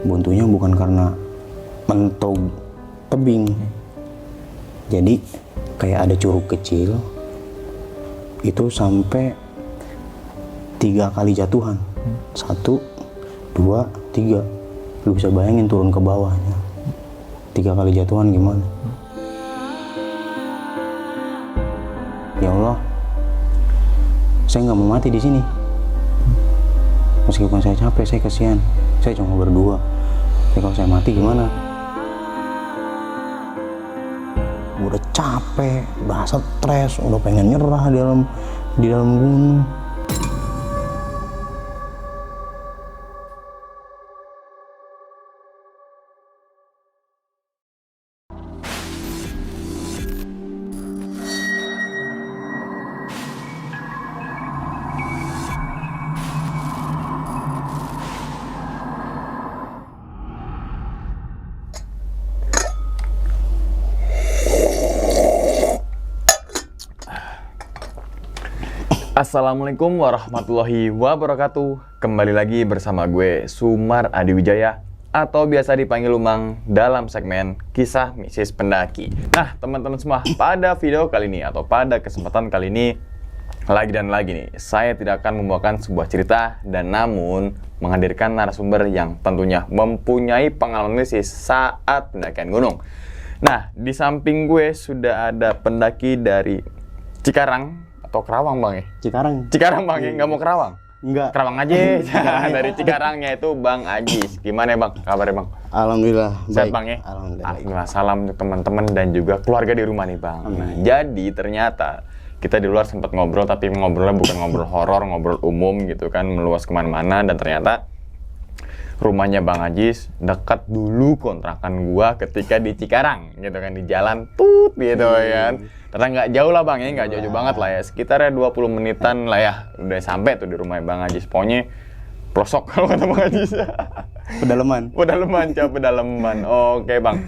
buntunya bukan karena mentok tebing. Jadi kayak ada curug kecil itu sampai 3 kali jatuhan. 1, 2, 3. Lu bisa bayangin turun ke bawahnya 3 kali jatuhan gimana. Ya Allah, saya nggak mau mati di sini. Meskipun saya capek, saya kasihan. Saya cuma berdua. Tapi kalau saya mati gimana? Udah capek, udah stres, udah pengen nyerah di dalam gunung. Assalamualaikum warahmatullahi wabarakatuh. Kembali lagi bersama gue Sumar Adiwijaya atau biasa dipanggil Umang dalam segmen Kisah Mistis Pendaki. Nah teman-teman semua, pada video kali ini atau pada kesempatan kali ini lagi nih, saya tidak akan membawakan sebuah cerita dan namun menghadirkan narasumber yang tentunya mempunyai pengalaman mistis saat pendakian gunung. Nah di samping gue sudah ada pendaki dari Cikarang atau Kerawang bang ya? Cikarang bang ya? Nggak mau Kerawang? Enggak. Kerawang aja. Dari Cikarangnya itu Bang Ajis. Gimana bang? Kabarnya bang? Alhamdulillah. Sehat baik. bang ya? Alhamdulillah. Salam untuk teman-teman dan juga keluarga di rumah nih bang. Nah, jadi ternyata kita di luar sempat ngobrol tapi ngobrolnya bukan ngobrol horor, ngobrol umum gitu kan, meluas kemana-mana dan ternyata rumahnya Bang Ajis dekat dulu kontrakan gua ketika di Cikarang gitu kan, di jalan tut gitu kan. Ternyata nggak jauh lah bang ya, nggak jauh banget lah ya, sekitar 20 menitan lah ya udah sampai tuh di rumah Bang Ajis. Pokoknya pelosok kalau kata Bang Ajis. Pedalaman. Pedalaman. Oke bang,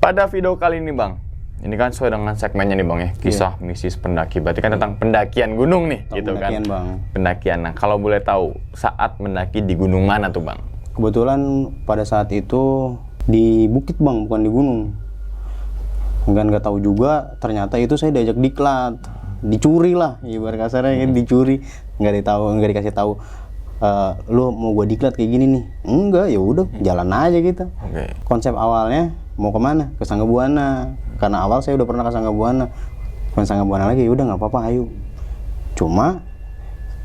pada video kali ini bang, ini kan sesuai dengan segmennya nih bang ya, kisah mistis pendaki, berarti kan tentang pendakian gunung nih gitu pendakian, kan. Bang. Pendakian. Nah kalau boleh tahu saat mendaki di gunung mana tuh bang? Kebetulan pada saat itu di bukit bang, bukan di gunung. Nggak tahu juga, ternyata itu saya diajak diklat, dicuri lah, ibarat kasarnya dicuri, nggak dikasih tahu. Lu mau gua diklat kayak gini nih? Enggak, ya udah jalan aja kita. Konsep awalnya mau kemana? Ke Sanggabuana, karena awal saya udah pernah ke Sanggabuana. Ke Sanggabuana lagi, ya udah nggak apa-apa, ayo. Cuma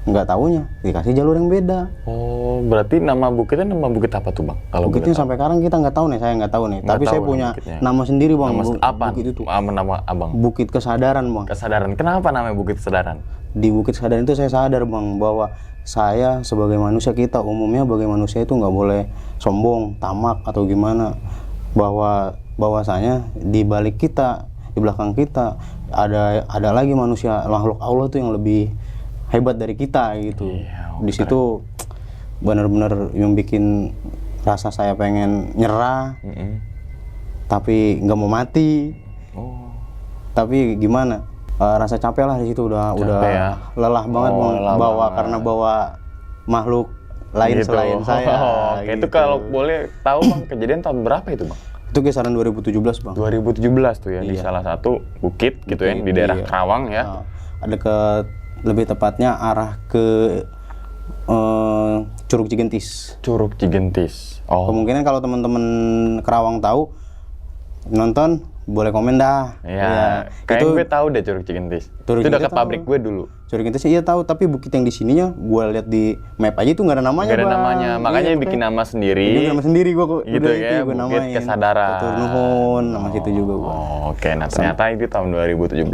nggak taunya dikasih jalur yang beda. Oh, berarti nama bukitnya nama bukit apa tuh bang? Kalau bukitnya sampai sekarang kita nggak tahu nih, saya nggak tahu nih. Tapi saya punya nama sendiri bang. Apa? Bukit itu. Nama abang? Bukit Kesadaran bang. Kesadaran. Kenapa namanya Bukit Kesadaran? Di Bukit Kesadaran itu saya sadar bang bahwa saya sebagai manusia, kita umumnya sebagai manusia itu nggak boleh sombong, tamak atau gimana. Bahwasanya di balik kita, di belakang kita ada lagi manusia, makhluk Allah tuh yang lebih hebat dari kita gitu. Iya, di situ benar-benar yang bikin rasa saya pengen nyerah, tapi nggak mau mati. Tapi gimana? Rasa capek lah di situ udah ya? Lelah banget karena bawa makhluk lain gitu. Selain saya. Gitu. Itu kalau boleh tahu bang, kejadian tahun berapa itu bang? Itu kisaran 2017 bang. 2017 tuh ya, di salah satu bukit gitu ya, di daerah Kerawang ya. Ada lebih tepatnya arah ke Curug Cigentis. Curug Cigentis. Kemungkinan kalau teman-teman Kerawang tahu nonton, boleh komen dah. Iya. Kayaknya gue tahu deh Curug Cigentis. Itu dekat pabrik gue dulu. Curug Cigentis iya tahu, tapi bukit yang di sininya gue lihat di map aja itu nggak ada namanya. Nggak ada namanya, makanya bikin nama sendiri. Bikin nama sendiri gue kok. Gitu ya, Bukit Kesadaran. Turnuhun, nama situ juga gue. Oke, nah ternyata itu tahun 2017.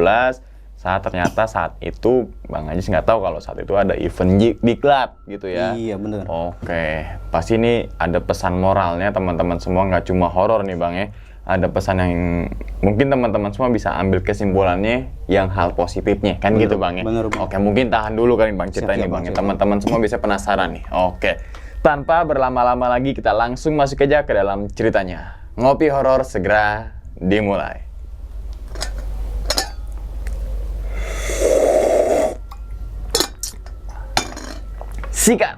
Ternyata saat itu Bang Ajis nggak tahu kalau saat itu ada event diklat gitu ya. Iya bener. Oke, pasti ini ada pesan moralnya teman-teman semua, nggak cuma horor nih Bang ya. Ada pesan yang mungkin teman-teman semua bisa ambil kesimpulannya yang hal positifnya kan, bener, gitu Bang ya. Bener, Bang. Oke, mungkin tahan dulu kali Bang cerita ini Bang. Teman-teman semua bisa penasaran nih. Oke, tanpa berlama-lama lagi kita langsung masuk aja ke dalam ceritanya. Ngopi horor segera dimulai. Sikat.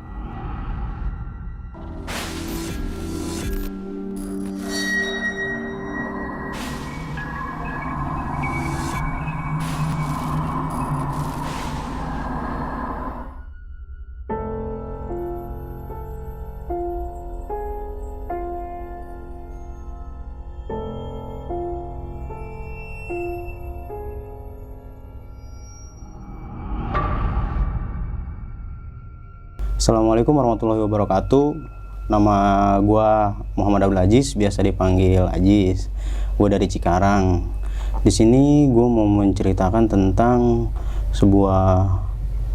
Assalamualaikum warahmatullahi wabarakatuh. Nama gua Muhammad Abdul Aziz, biasa dipanggil Aziz. Gua dari Cikarang. Di sini gua mau menceritakan tentang sebuah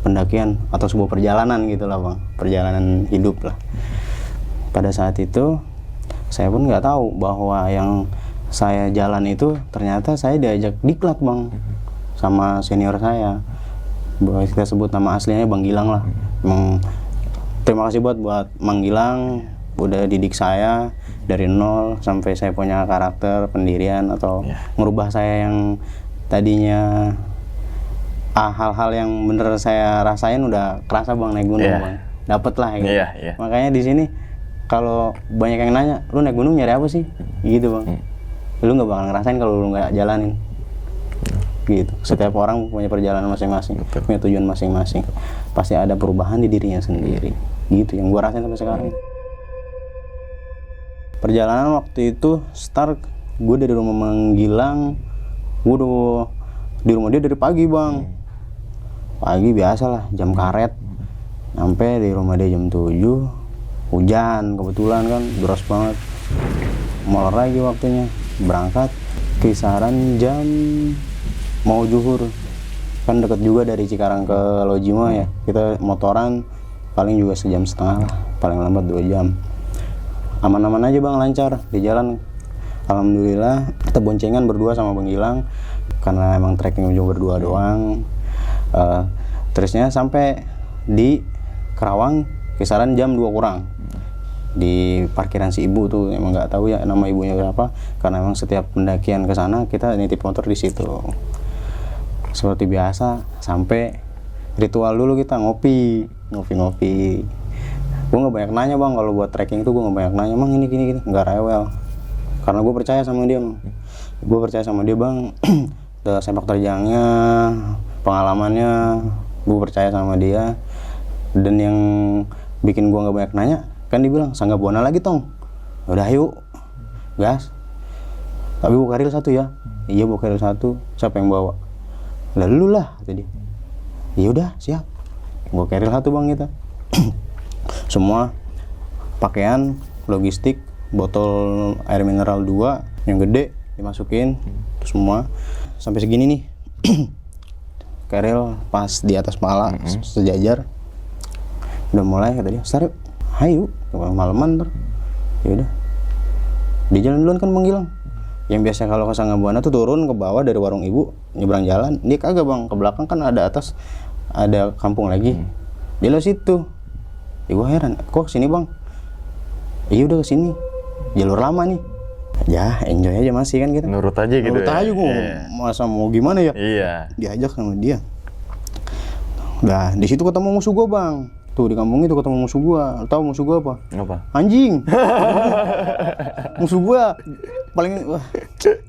pendakian atau sebuah perjalanan gitu lah bang, perjalanan hidup lah. Pada saat itu saya pun nggak tahu bahwa yang saya jalan itu ternyata saya diajak diklat bang sama senior saya. Kita sebut nama aslinya Bang Gilang lah. Emang terima kasih buat Mang Gilang udah didik saya dari nol sampai saya punya karakter, pendirian atau merubah saya yang tadinya hal-hal yang bener saya rasain udah kerasa bang naik gunung bang. Dapet lah gitu. Makanya di sini kalau banyak yang nanya, lu naik gunung nyari apa sih? Gitu bang. Lu nggak bakal ngerasain kalau lu nggak jalanin. Gitu. Setiap orang punya perjalanan masing-masing, punya tujuan masing-masing. Pasti ada perubahan di dirinya sendiri. Gitu yang gua rasain sampai sekarang. Perjalanan waktu itu start gue dari rumah Manggilang, gue udah di rumah dia dari pagi bang. Pagi biasa lah, jam karet. Sampai di rumah dia jam 7. Hujan kebetulan kan, deras banget. Molor lagi waktunya, berangkat kisaran jam mau zuhur. Kan deket juga dari Cikarang ke Lojima ya. Kita motoran paling juga sejam setengah lah, paling lambat 2 jam. Aman-aman aja bang, lancar di jalan. Alhamdulillah kita boncengan berdua sama Bang Gilang karena emang trekking juga berdua doang. Terusnya sampai di Kerawang kisaran jam 2 kurang di parkiran si ibu tuh. Emang nggak tahu ya nama ibunya berapa karena emang setiap pendakian ke sana kita nitip motor di situ. Seperti biasa sampai ritual dulu, kita ngopi. Gue nggak banyak nanya bang, kalau buat trekking tuh gue nggak banyak nanya, bang ini gini nggak rewel karena gue percaya sama dia bang. Gue percaya sama dia bang. Sepak terjangnya, pengalamannya, gue percaya sama dia. Dan yang bikin gue nggak banyak nanya kan dia bilang Sangga Buana lagi tong, udah yuk gas, tapi bawa karil 1 ya. Iya bawa karil 1, siapa yang bawa? Lalu lah kata dia. Ya udah siap, bawa karil 1 bang kita. Semua pakaian, logistik, botol air mineral 2 yang gede dimasukin semua sampai segini nih. Karil pas di atas pala sejajar. Udah mulai kata dia, "Start yuk." "Hayu, malaman ntar." Ya udah. Di jalan duluan kan Bang Gilang. Yang biasa kalau ke Sangga Buana tuh turun ke bawah dari warung ibu, nyebrang jalan. Dia kagak bang, ke belakang kan ada atas, ada kampung lagi. Dia lewat situ. Ya gua heran, kok kesini bang? Iya udah kesini. Jalur lama nih. Ya enjoy aja masih kan kita. Nurut aja gitu. Nurut aja gua. Masa mau gimana ya? Iya. Diajak sama dia. Nah di situ ketemu musuh gua bang. Tuh di kampung itu ketemu musuh gua. Tahu musuh gua apa? Apa? Anjing. Musuh gua paling wah.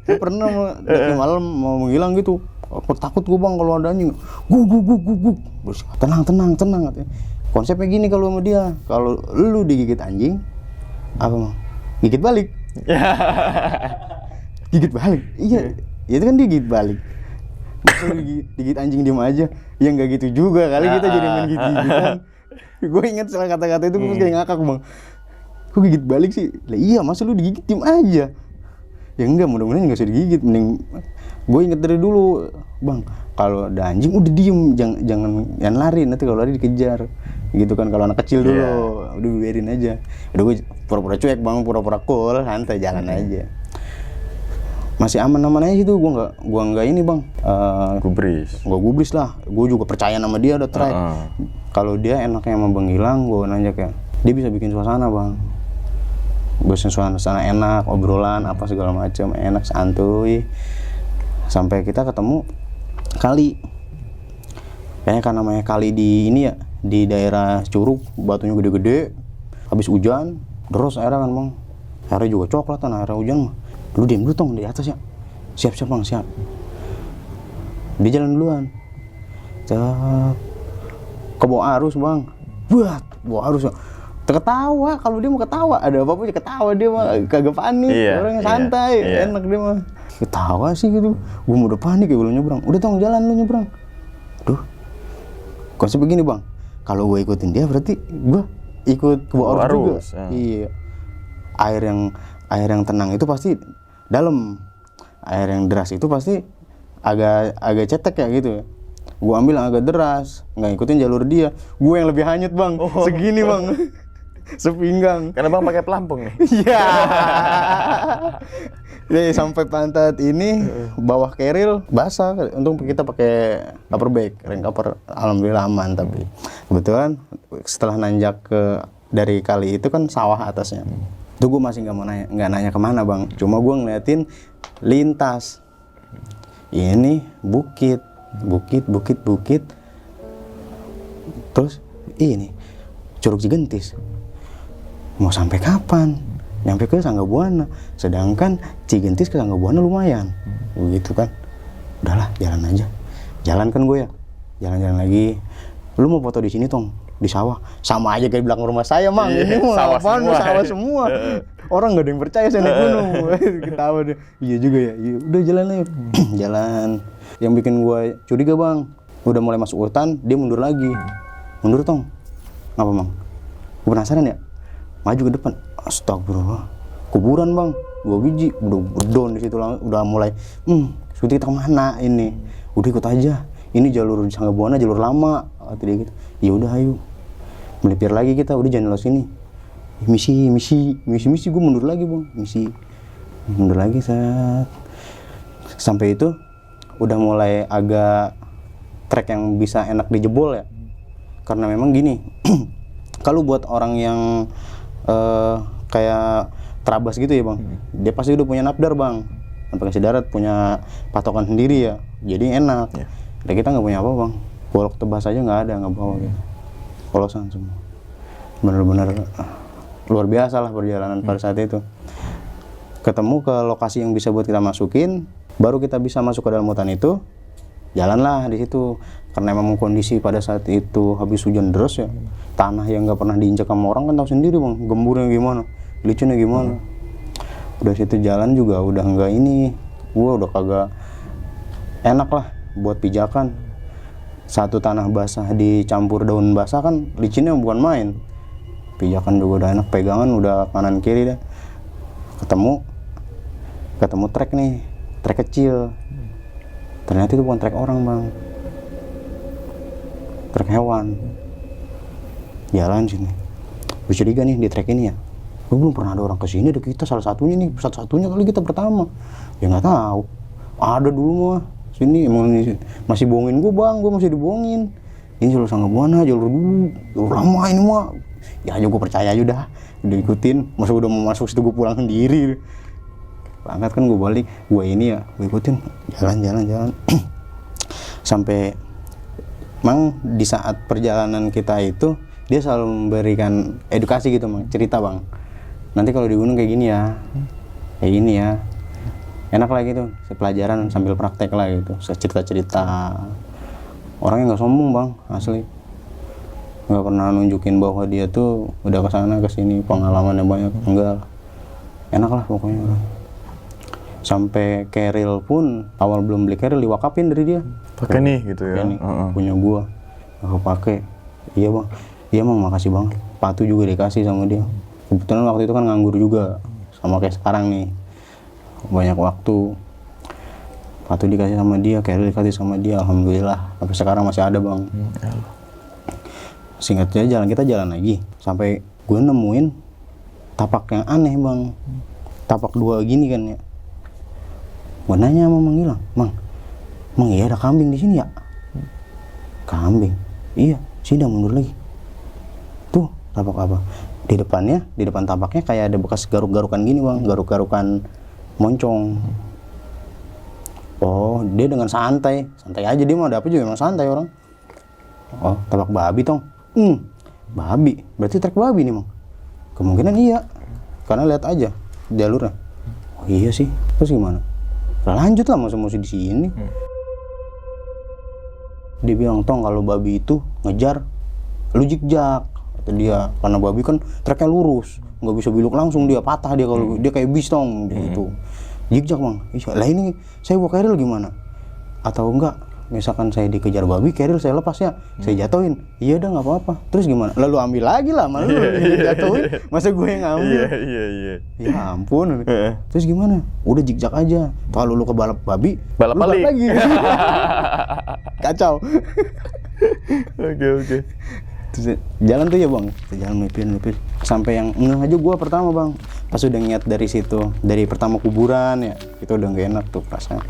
Gua pernah dari malam mau menghilang gitu. Takut gua bang kalau ada anjing. Gug. Tenang katanya. Konsepnya gini kalau sama dia, kalau lu digigit anjing, apa bang? Gigit balik. Gigit balik. Iya. Itu kan digigit balik. Masa lu digigit anjing diem aja? Ya nggak gitu juga kali, kita jadi main gigit-gigitan. Gue ingat salah kata-kata itu, gue kayak ngakak bang. Kok gigit balik sih? Lah iya, masa lu digigit diem aja? Ya enggak, mudah-mudahan nggak usah digigit. Mending gue inget dari dulu bang, kalau ada anjing udah diem, jangan lari, nanti kalau lari dikejar gitu kan. Kalau anak kecil dulu udah biarin aja. Udah gue pura-pura cuek bang, pura-pura cool, santai jalan aja. Masih aman-aman aja gitu. Gua nggak ini bang, gubris lah. Gue juga percaya sama dia, udah try. Kalau dia enaknya sama Bang Gilang, gue nanya kayak dia bisa bikin suasana bang. Bikin suasana enak, obrolan apa segala macam enak, santuy. Sampai kita ketemu kali. Kayaknya kan namanya kali di ini ya, di daerah Curug, batunya gede-gede. Habis hujan, terus airnya kan bang. Airnya juga coklat kan, airnya hujan mah. Lu diam dulu tong di atas ya. Siap bang, siap. Dia jalan duluan. Ke bawah arus bang. Buat bawah arus. Ketawa, kalau dia mau ketawa, ada apa-apa ketawa dia mah, kagak panik. Orangnya santai, enak dia mah. Ketawa sih gitu. Gue udah panik ya belum nyebrang. Udah tong jalan lu nyebrang. Duh. Konsep begini bang. kalau gue ikutin dia berarti gue ikut ke bawah arus juga. Iya. Air yang tenang itu pasti dalam. Air yang deras itu pasti agak cetek ya gitu. Gue ambil yang agak deras, nggak ikutin jalur dia. Gue yang lebih hanyut bang, segini bang. Sepinggang. Karena bang pakai pelampung nih. Iya. Jadi sampai pantat ini bawah keril basah. Untung kita pakai cover bag, rain cover, alhamdulillah aman. Tapi kebetulan setelah nanjak dari kali itu kan sawah atasnya. Itu gue masih nggak nanya kemana bang. Cuma gue ngeliatin lintas. Ini bukit. Terus ini Curug Cigentis. Mau sampai kapan? Nyampe ke Sanggabuana. Sedangkan Cigentis ke Sanggabuana lumayan. Begitu kan. Udahlah, jalan aja. Jalan kan gue ya. Jalan-jalan lagi. Lu mau foto di sini tong? Di sawah. Sama aja kayak belakang rumah saya, Mang. Ini mah sawah semua. Orang nggak ada yang percaya saya naik gunung. Ketawa deh. Iya juga ya. Iya, udah jalan aja. Jalan. Yang bikin gue curiga, Bang. Udah mulai masuk hutan, dia mundur lagi. Mundur tong. Ngapa, Mang? Gue penasaran ya. Maju ke depan. Astagfirullah. Kuburan, Bang. 2 biji. Udah berdon di situ udah mulai. Sudah kita kemana ini? Udah ikut aja. Ini jalur Sanggabuana, jalur lama. Kata dia gitu. Ya udah ayo. Melipir lagi kita. Udah jangan lewat sini. Misi gue mundur lagi, Bang. Mundur lagi sampai itu udah mulai agak trek yang bisa enak dijebol ya. Karena memang gini. Kalau buat orang yang kayak terabas gitu ya, Bang. Dia pasti udah punya nafdar, Bang. Navigasi darat punya patokan sendiri ya. Jadi enak. Dan kita nggak punya apa, Bang. Golok tebas aja nggak ada, nggak bawa gitu. Polosan semua. Bener-bener luar biasa lah perjalanan pada saat itu. Ketemu ke lokasi yang bisa buat kita masukin, baru kita bisa masuk ke dalam hutan itu. Jalanlah di situ. Karena memang kondisi pada saat itu habis hujan deras ya. Tanah yang nggak pernah diinjak sama orang kan tahu sendiri, Bang. Gemburnya gimana, licinnya gimana. Udah situ jalan juga udah nggak ini. Gua udah kagak enak lah buat pijakan. Satu tanah basah dicampur daun basah kan licinnya bukan main. Pijakan juga udah enak, pegangan udah kanan kiri dah. Ketemu trek nih, trek kecil. Ternyata itu bukan trek orang, Bang. Trek hewan. Jalan sini. Bisa curiga nih di trek ini ya. Belum pernah ada orang kesini, ada kita salah satunya nih, satu-satunya kali kita pertama. Ya nggak tahu. Ada dulu mah. Sini emang masih bohongin gue, Bang. Gue masih dibohongin. Ini jalur Sanggabuana, jalur dulu, jalur lama ini mah. Ya aja gue percaya aja udah ikutin. Masa udah mau masuk situ gue pulang sendiri. Angkat kan gue balik, gue ini ya, gue ikutin. Jalan. Sampai Mang di saat perjalanan kita itu dia selalu memberikan edukasi gitu, Mang. Cerita, Bang. Nanti kalau di gunung kayak gini ya. Kayak gini ya. Enak lah gitu, pelajaran sambil praktek lah gitu, cerita-cerita. Orangnya nggak sombong, Bang, asli. Nggak pernah nunjukin bahwa dia tuh udah kesana kesini, pengalamannya banyak, enggak. Enak lah pokoknya. Sampai keril pun awal belum beli keril diwakapin dari dia. Pakai nih gitu ya. Nih, punya gua, nggak kepake. Iya, Bang. Iya, Bang, makasih banget. Patu juga dikasih sama dia. Kebetulan waktu itu kan nganggur juga, sama kayak sekarang nih. Banyak waktu. Patu dikasih sama dia, keril dikasih sama dia, alhamdulillah. Sampai sekarang masih ada, Bang. Singkatnya kita jalan lagi sampai gue nemuin tapak yang aneh, Bang. Tapak 2 gini kan ya. Gue nanya sama Mang Gilang, Mang iya ada kambing di sini ya? Kambing? Iya, sini mundur lagi. Tuh, tapak apa? Di depan tapaknya kayak ada bekas garuk-garukan gini, Bang. Garuk-garukan moncong. Oh, dia dengan santai aja, dia mah ada apa juga emang santai orang. Oh, tapak babi tong. Babi, berarti trek babi nih, Mang. Kemungkinan iya, karena lihat aja jalurnya. Oh iya sih, terus gimana? Lanjut lah, masa-masa di sini. Dia bilang, tong kalau babi itu ngejar, lu jikjak. Kata dia, karena babi kan treknya lurus, nggak bisa belok langsung, dia patah dia kalau dia kayak bis tong gitu. Jikjak, Bang. Lah ini saya bawa keril gimana? Atau enggak misalkan saya dikejar babi, keril saya lepas ya, saya jatuhin. Iya udah nggak apa-apa. Terus gimana? Lalu ambil lagi lah, malu jatuhin. Masa gue yang ngambil? Iya. Ya ampun. Terus gimana? Udah zigzag aja. Kalau lu ke balap babi, Balap lu balik. lagi. Kacau. Oke. Terus jalan tuh ya bang, jalan melipir sampai yang ngeh aja gua pertama bang. Pas udah niat dari situ, dari pertama kuburan ya, itu udah gak enak tuh perasaan.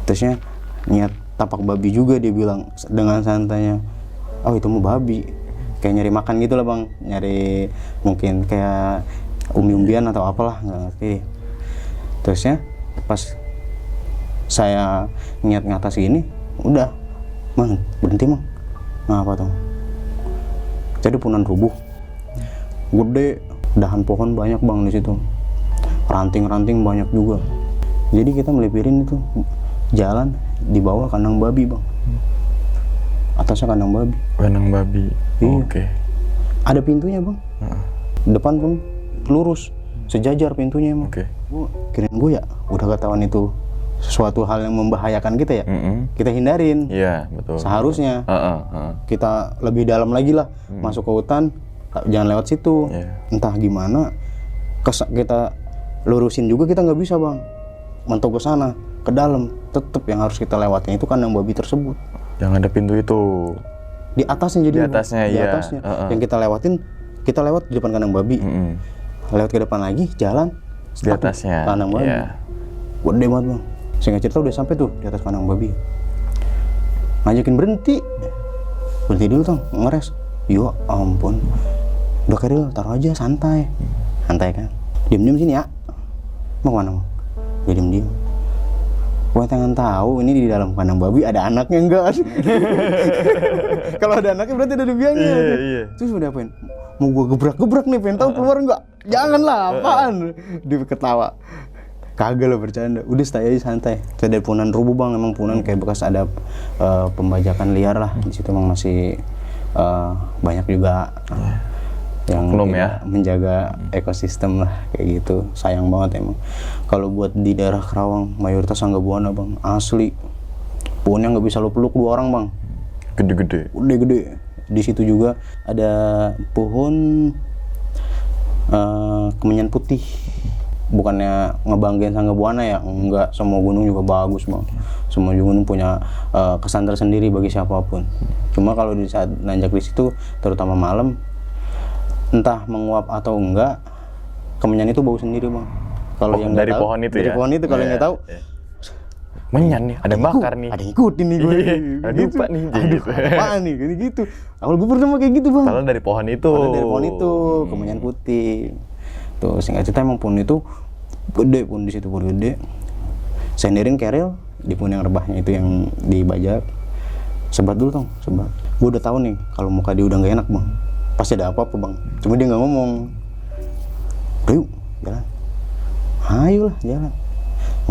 Terusnya niat tapak babi juga, dia bilang dengan santainya, oh itu mau babi, kayak nyari makan gitu lah bang, nyari mungkin kayak umbi-umbian atau apalah, nggak ngerti. Terusnya pas saya niat ngatas gini, udah, mang berhenti mang, ngapa tuh? Jadi punan rubuh, gede, dahan pohon banyak bang di situ, ranting-ranting banyak juga. Jadi kita melipirin itu jalan di bawah kandang babi bang, atasnya kandang babi. Kandang babi. Iya. Oke. Ada pintunya bang, depan pun lurus, sejajar pintunya emang. Oke. Kirain gue ya, udah ketahuan itu sesuatu hal yang membahayakan kita ya, kita hindarin. Iya, betul. Seharusnya kita lebih dalam lagi lah, masuk ke hutan, jangan lewat situ. Entah gimana, kita lurusin juga kita nggak bisa bang, mentok ke sana, ke dalam. Tetep yang harus kita lewatin itu kandang babi tersebut. Yang ada pintu itu. Di atasnya jadi. Di atasnya, di iya. atasnya. Yang kita lewatin, kita lewat di depan kandang babi. Lewat ke depan lagi, jalan. Di atasnya. Kandang babi. Gede banget bang. Singkat cerita udah sampai tuh di atas kandang babi. Ngajakin berhenti dulu tong, ngeres. Ya ampun. Udah Keril, taruh aja santai. Santai kan. Diem sini ya. Mau kemana mau? Ya diem. Gua pengen tahu ini di dalam kandang babi ada anaknya enggak? Kalau ada anaknya berarti ada biangnya. Iya. Terus mau diapain? Mau gua gebrak nih, pengen tahu keluar enggak? Janganlah, apaan? Dia ketawa. Kagak lah, bercanda. Udah stay aja santai. Saya dari punan rubuh bang, emang punan kayak bekas ada pembajakan liar lah. Di situ emang masih banyak juga yang menjaga ekosistem lah kayak gitu. Sayang banget emang. Kalau buat di daerah Karawang mayoritas Angga Buana bang, asli. Pohonnya nggak bisa lo peluk 2 orang bang. Gede. Di situ juga ada pohon kemenyan putih. Bukannya ngebanggain Sangga Buana ya, enggak, semua gunung juga bagus bang. Semua gunung punya kesan tersendiri bagi siapapun. Cuma kalau di saat nanjak di situ, terutama malam, entah menguap atau enggak, kemenyan itu bau sendiri bang. Kalau yang dari tahu, pohon itu dari ya? pohon itu kalau yang nggak tahu, menyan nih, ada bakar nih. Ada ngikutin nih gue. Ada dupa nih. Apaan nih, gitu. Awal gue pernah kayak gitu bang. Kalau dari pohon itu. Kemenyan putih. Tuh singkat cerita emang pohon itu gede, pohon di situ pohon gede. Senderin Keril di pohon yang rebahnya itu yang dibajak. Sebat dulu tong, sebat. Gue udah tahu nih kalau muka dia udah nggak enak bang. Pasti ada apa-apa bang. Cuma dia nggak ngomong. Udah yuk, jalan. Ayolah jalan.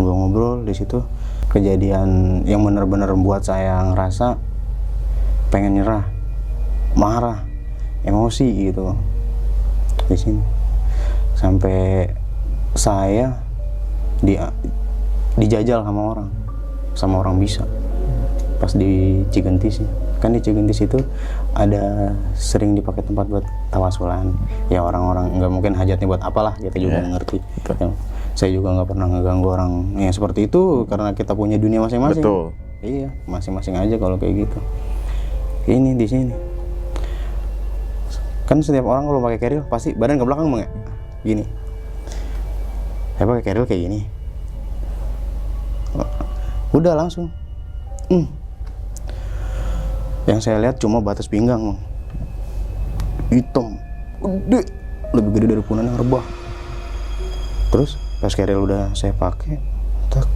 Ngobrol-ngobrol di situ. Kejadian yang benar-benar membuat saya ngerasa pengen nyerah, marah, emosi gitu di sini. Sampai saya dijajal sama orang bisa pas di Cigentis. Kan di Cigentis itu ada sering dipakai tempat buat tawasulan ya, orang-orang nggak mungkin hajatnya buat apalah, kita juga ngerti ya, saya juga nggak pernah ngeganggu orang yang seperti itu karena kita punya dunia masing-masing. Betul. Iya, masing-masing aja kalau kayak gitu. Ini di sini kan setiap orang kalau pakai keril pasti badan ke belakang bang ya, gini. Saya pakai keril kayak gini, udah langsung. Yang saya lihat cuma batas pinggang bang, hitam, gede, lebih gede dari punan yang rebah. Terus pas keril udah saya pakai, tak,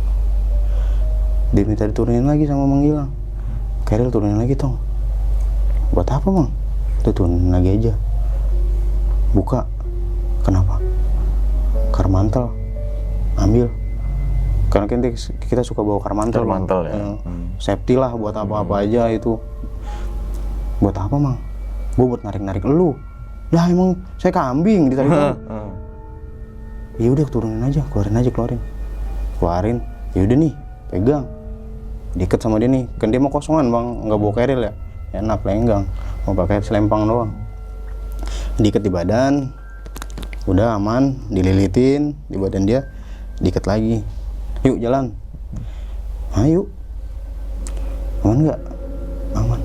dia minta diturunin lagi sama Mang Gilang. Keril turunin lagi tong. Buat apa bang? Tuh turunin lagi aja. Buka. Kenapa? Karmantel. Ambil. Karena kita suka bawa karmantel. Karmantel ya. Safety lah buat apa-apa aja itu. Buat apa mang? Gue buat narik-narik elu. Lah emang saya kambing ditarik. Ya udah turunin aja, keluarin. Keluarin. Ya udah nih, pegang. diikat sama dia nih, kan dia mau kosongan bang, nggak bawa keril ya, enak lenggang, mau pakai selempang doang. Diikat di badan, udah aman, dililitin di badan dia, diikat lagi, yuk jalan, ayo, aman nggak? Aman,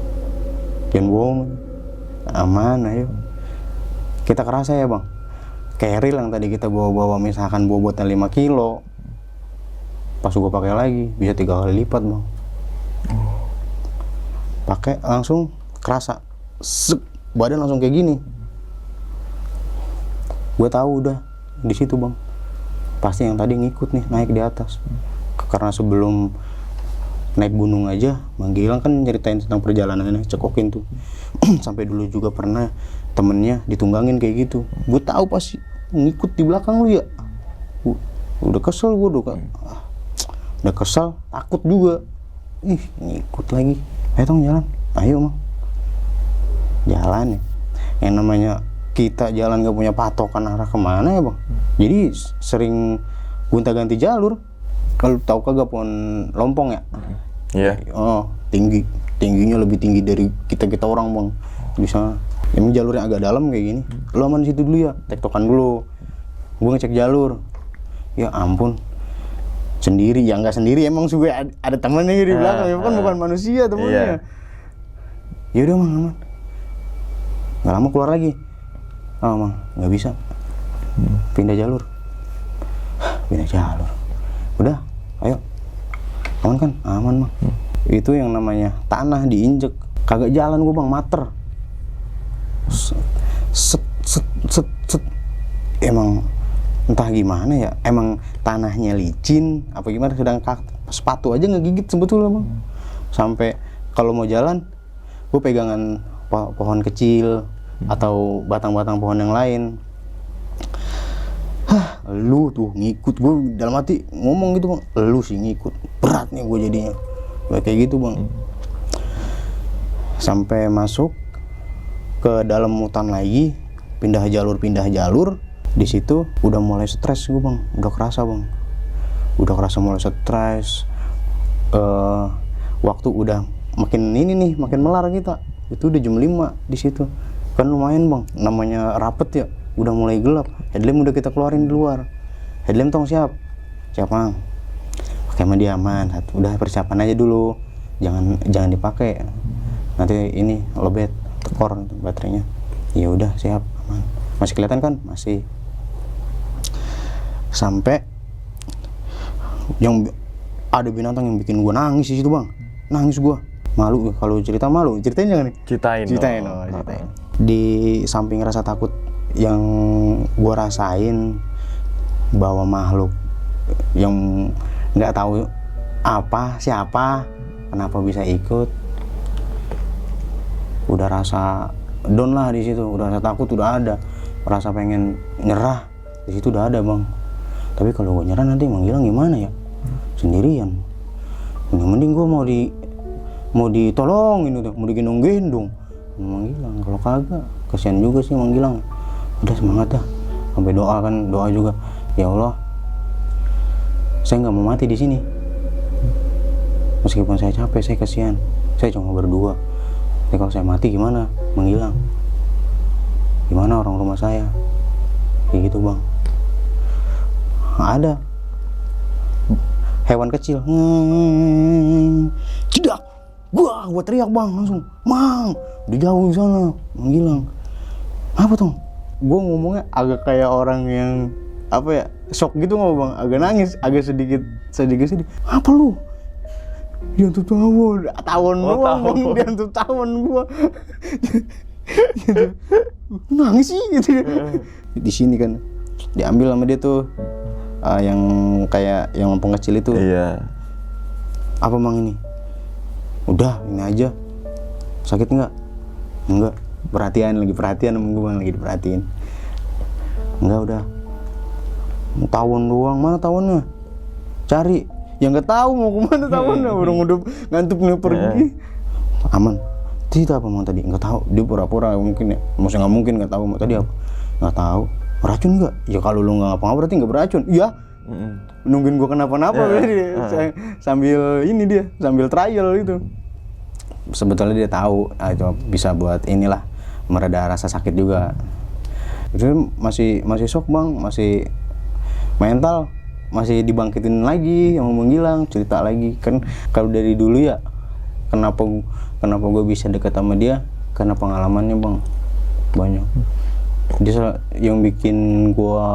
jangan bohong, aman, ayo. Kita kerasa ya bang, keril yang tadi kita bawa misalkan bobotnya 5 kilo, pas gua pakai lagi bisa 3 kali lipat bang. Pakai langsung kerasa, badan langsung kayak gini. Gue tahu udah di situ bang, pasti yang tadi ngikut nih naik di atas. Karena sebelum naik gunung aja, Bang Gilang kan ceritain tentang perjalanannya, cekokin tuh. Sampai dulu juga pernah temennya ditunggangin kayak gitu. Gue tahu pasti ngikut di belakang lu ya. Udah kesel gue udah kesel, takut juga. Ih, ngikut lagi. Ayo tong jalan, ayo mah. Jalan ya. Yang namanya kita jalan gak punya patokan arah kemana ya bang. Jadi sering gonta-ganti jalur. Kalau tahu kagak pohon lompong ya? Iya. Oh, tingginya lebih tinggi dari kita orang bang. Bisa. Emang jalurnya agak dalam kayak gini. Lu aman di situ dulu ya, tektokan dulu. Gue ngecek jalur. Ya ampun. Sendiri, ya nggak sendiri emang juga ada temannya di belakang, ya kan bukan manusia temannya. Ya udah mang, aman. Nggak lama keluar lagi. Oh mang, nggak bisa. Pindah jalur. Pindah jalur. Udah, ayo. Aman kan? Aman mang. Itu yang namanya tanah diinjek. Kagak jalan gua bang, mater. Set. Emang entah gimana ya, emang tanahnya licin apa gimana, sedang sepatu aja ngegigit sebetulnya bang. Sampai kalau mau jalan gue pegangan pohon kecil atau batang-batang pohon yang lain. Lu tuh ngikut, gue dalam hati ngomong gitu bang, lu sih ngikut, berat nih gue jadinya kayak gitu bang. Sampai masuk ke dalam hutan lagi, pindah jalur. Di situ udah mulai stres gue bang, udah kerasa mulai stres. Waktu udah makin melar kita. Itu udah jam 5 di situ. Kan lumayan bang, namanya rapet ya, udah mulai gelap. Headlamp udah kita keluarin di luar. Headlamp tong siap bang. Pakai sama dia aman. Udah persiapan aja dulu, jangan dipakai. Nanti ini lobet, tekor baterainya. Ya udah siap aman. Masih kelihatan kan? Masih. Sampai yang ada binatang yang bikin gua nangis di situ bang, nangis gua, malu kalau ceritain jangan nih. Ceritain. Di samping rasa takut yang gua rasain bahwa makhluk yang nggak tahu siapa kenapa bisa ikut, udah rasa down lah di situ, udah rasa takut udah ada, rasa pengen nyerah di situ udah ada bang. Tapi kalau gue nyerah nanti Mang Gilang gimana ya? Sendirian. Mending gue mau ditolongin udah, mau digendong-gendong. Mang Gilang kalau kagak, kasihan juga sih Mang Gilang. Udah semangat dah. Sampai doa juga. Ya Allah, saya nggak mau mati di sini. Meskipun saya capek, saya kasihan. Saya cuma berdua. Tapi kalau saya mati gimana? Mang Gilang. Gimana orang rumah saya? Kayak gitu bang. Ada hewan kecil, cedak, gua teriak bang langsung, mang, di jauh di sana, Mang Gilang, apa tuh? Gua ngomongnya agak kayak orang yang apa ya, shock gitu nggak bang, agak nangis, agak sedikit. Apa lu? Dihantu tawon doang bang, dihantu tawon gua. Nangis sih gitu. Di sini kan diambil sama dia tuh. Yang kayak yang lompong kecil itu. Iya. Apa mang ini? Udah ini aja. Sakit nggak? Enggak. Perhatian sama gue bang, lagi diperhatiin. Enggak udah. Tawon doang, mana tawonnya? Cari. Yang nggak tahu mau kemana tawonnya. Orang udah ngantuk nih pergi. Aman. Itu apa mang tadi? Nggak tahu. Dia pura-pura mungkin ya. Maksudnya nggak mungkin nggak tahu. Tadi apa? Nggak tahu. Beracun nggak? Ya kalau lu nggak ngapa-ngapa berarti nggak beracun. Iya, nungguin gua kenapa-napa sambil ini dia sambil trial itu. Sebetulnya dia tahu itu bisa buat inilah mereda rasa sakit juga. Itu masih shock bang, masih mental, masih dibangkitin lagi, yang mau menghilang cerita lagi kan. Kalau dari dulu ya kenapa gue bisa dekat sama dia karena pengalamannya bang banyak. Dia yang bikin gue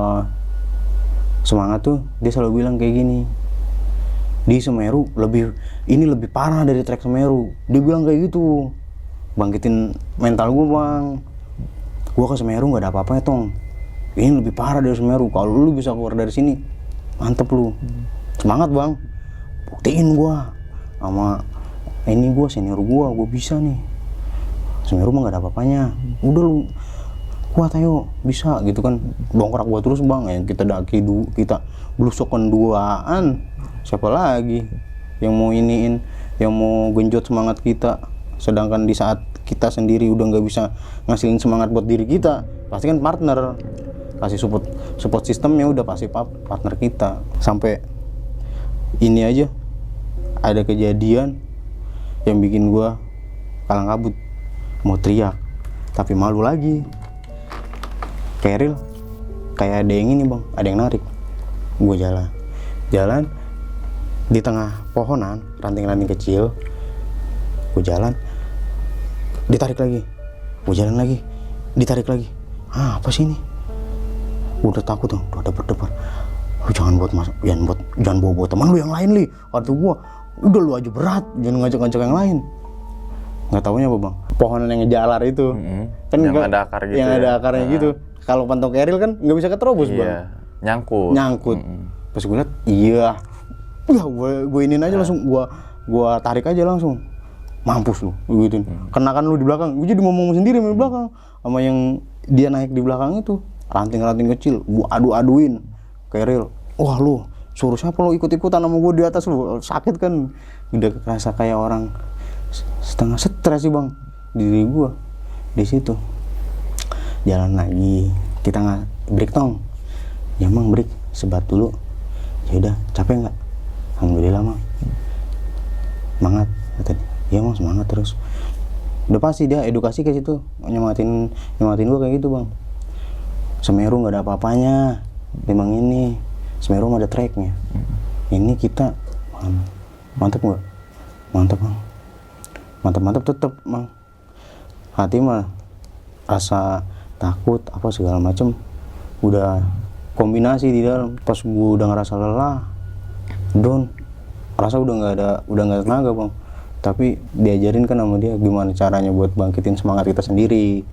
semangat tuh, dia selalu bilang kayak gini, di Semeru lebih parah dari trek Semeru. Dia bilang kayak gitu, bangkitin mental gue bang. Gue ke Semeru nggak ada apa-apa ya tong, ini lebih parah dari Semeru. Kalau lu bisa keluar dari sini mantep lu. Semangat bang, buktiin gue sama ini, gue senior gue bisa nih. Semeru mah nggak ada apa-apanya, udah lu kuat ayo bisa gitu kan. Dongkrak gua terus bang, yang kita daki kita blusokan duaan, siapa lagi yang mau iniin, yang mau genjot semangat kita. Sedangkan di saat kita sendiri udah nggak bisa ngasilin semangat buat diri kita, pasti kan partner kasih support sistemnya udah pasti partner kita. Sampai ini aja ada kejadian yang bikin gua kalang kabut, mau teriak tapi malu lagi. Keril kayak ada yang ini bang, ada yang narik. Gue jalan di tengah pohonan, ranting-ranting kecil. Gue jalan, ditarik lagi. Gue jalan lagi, ditarik lagi. Apa sih ini? Udah takut tuh, udah berdebar. Lu jangan bawa teman lu yang lain li. Kata gue, udah lu aja berat, jangan ngajak-ngajak yang lain. Nggak taunya apa bang, pohonan yang ngejalar itu kan yang ada akar gitu, yang ada akarnya gitu. Kalau pantong keril kan nggak bisa keterobos bang, nyangkut. Pas gue liat, iya gue iniin aja langsung, gue tarik aja langsung, mampus lu gituin. Kenakan lu di belakang, gue jadi ngomong sendiri di belakang sama yang dia naik di belakang itu, ranting-ranting kecil, gue adu-aduin keril. Wah lu suruh siapa lu ikut-ikutan sama gue di atas, lu sakit kan. Udah kerasa kayak orang setengah stres sih bang diri gue di situ. Jalan lagi, kita nggak break tong, ya mang break sebat dulu. Ya udah, capek nggak? Alhamdulillah mang, semangat katanya. Ya mang semangat terus. Udah pasti dia edukasi ke situ, nyemangatin gue kayak gitu bang. Semeru nggak ada apa-apanya, memang ini Semeru mah ada treknya. Ini kita mantep nggak? Mantep bang. Mantap tetep mang. Hati mah rasa takut apa segala macem udah kombinasi di dalam. Pas gue udah ngerasa lelah, down, rasa udah nggak tenaga bang. Tapi diajarin kan sama dia gimana caranya buat bangkitin semangat kita sendiri.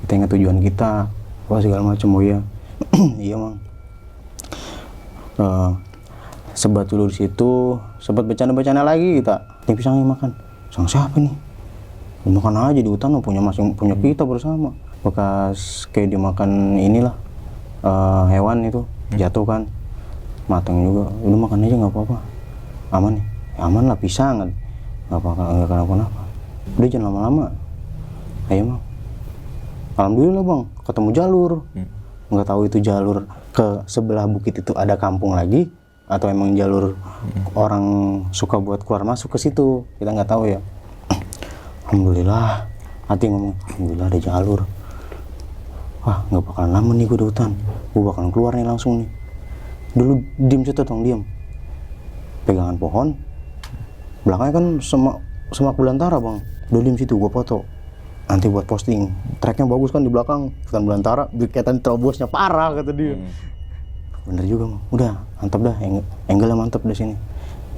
Kita ingat tujuan kita, apa segala macem. Oh iya, iya mang. Sebat dulu di situ, sebat bercanda lagi kita. Ini pisangnya makan. Sang siapa nih? Makan aja di hutan, punya kita bersama. Bekas kayak dimakan inilah hewan itu jatuh kan, matang juga. Udah makan aja nggak apa-apa, aman nih, ya, aman lah pisang kan, nggak kenapa-napa. Udah jangan lama-lama, ayo mang. Alhamdulillah bang, ketemu jalur. Nggak tahu itu jalur ke sebelah bukit itu ada kampung lagi atau emang jalur orang suka buat keluar masuk ke situ, kita nggak tahu ya. Alhamdulillah, hati ngomong, alhamdulillah ada jalur. Wah nggak bakalan lama nih gue di hutan, gue bakalan keluar nih langsung nih. Dulu diem situ tong, diem, pegangan pohon, belakangnya kan semak belantara bang. Udah diem situ, gue foto, nanti buat posting. Treknya bagus kan di belakang, hutan belantara, kelihatan terobosnya parah kata dia. Bener juga bang, udah mantap dah, angle-nya mantap di sini.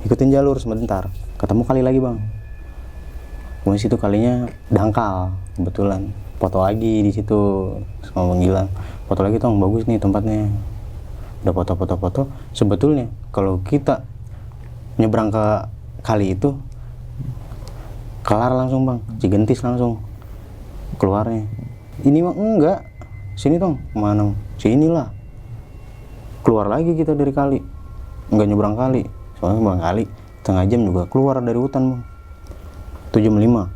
Ikutin jalur sebentar, ketemu kali lagi bang. Kemudian situ kalinya dangkal, kebetulan. Foto lagi di situ, sama menghilang. Foto lagi tong, bagus nih tempatnya. Udah foto. Sebetulnya kalau kita nyebrang ke kali itu, kelar langsung bang, Cigentis langsung keluarnya. Ini mah enggak, sini tong, mana? Sinilah. Keluar lagi kita dari kali, nggak nyebrang kali, soalnya bang kali setengah jam juga keluar dari hutan bang. 7.5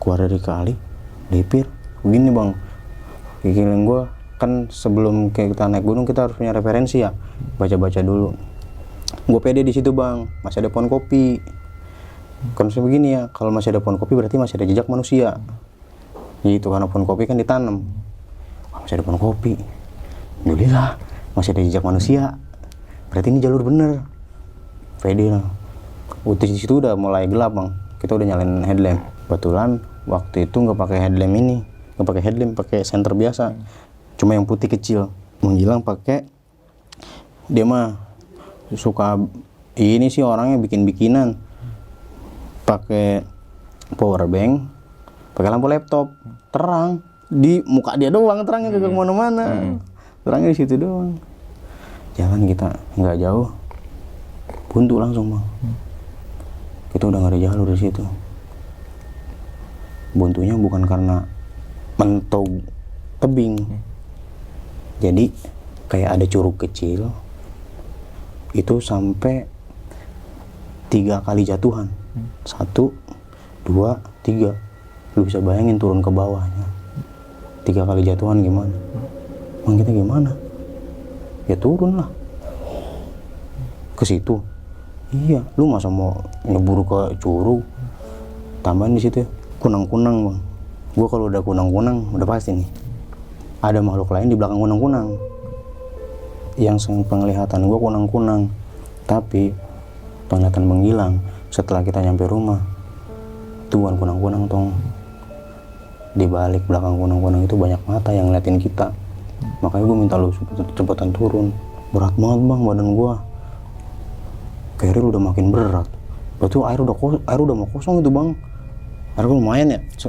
keluar dari kali, Depir, begini bang, pikiran gue kan sebelum kita naik gunung kita harus punya referensi ya, baca-baca dulu. Gue pede di situ bang, masih ada pohon kopi. Konsep begini ya, kalau masih ada pohon kopi berarti masih ada jejak manusia. Gitu, karena pohon kopi kan ditanam. Wah, masih ada pohon kopi. Alhamdulillah, masih ada jejak manusia. Berarti ini jalur bener. Pede lah. Di situ udah mulai gelap bang, kita udah nyalain headlamp. Kebetulan waktu itu nggak pakai headlamp ini, nggak pakai headlamp, pakai senter biasa. Cuma yang putih kecil. Menghilang pakai, dia mah suka ini sih orangnya bikin-bikinan. Pakai power bank, pakai lampu laptop, terang di muka dia doang, terangnya kagak kemana-mana. Terangnya di situ doang. Jalan kita nggak jauh, buntu langsung bang. Kita udah nggak ada jalur di situ. Buntunya bukan karena mentok tebing, jadi kayak ada curug kecil. Itu sampai 3 kali jatuhan. 1, 2, 3. Lu bisa bayangin turun ke bawahnya. 3 kali jatuhan gimana? Bang kita gimana? Ya turun lah. Ke situ. Iya, lu masa mau nyebur ke curug? Tambahan di situ kunang-kunang bang. Gua kalau udah kunang-kunang udah pasti nih ada makhluk lain di belakang kunang-kunang. Yang penglihatan gua kunang-kunang, tapi penglihatan menghilang setelah kita nyampe rumah. Tuan kunang-kunang tong. Di balik belakang kunang-kunang itu banyak mata yang ngeliatin kita. Makanya gua minta lu cepetan turun. Berat banget bang badan gua. Keril udah makin berat. Berarti air udah mau kosong itu bang. Air lumayan ya, 1,5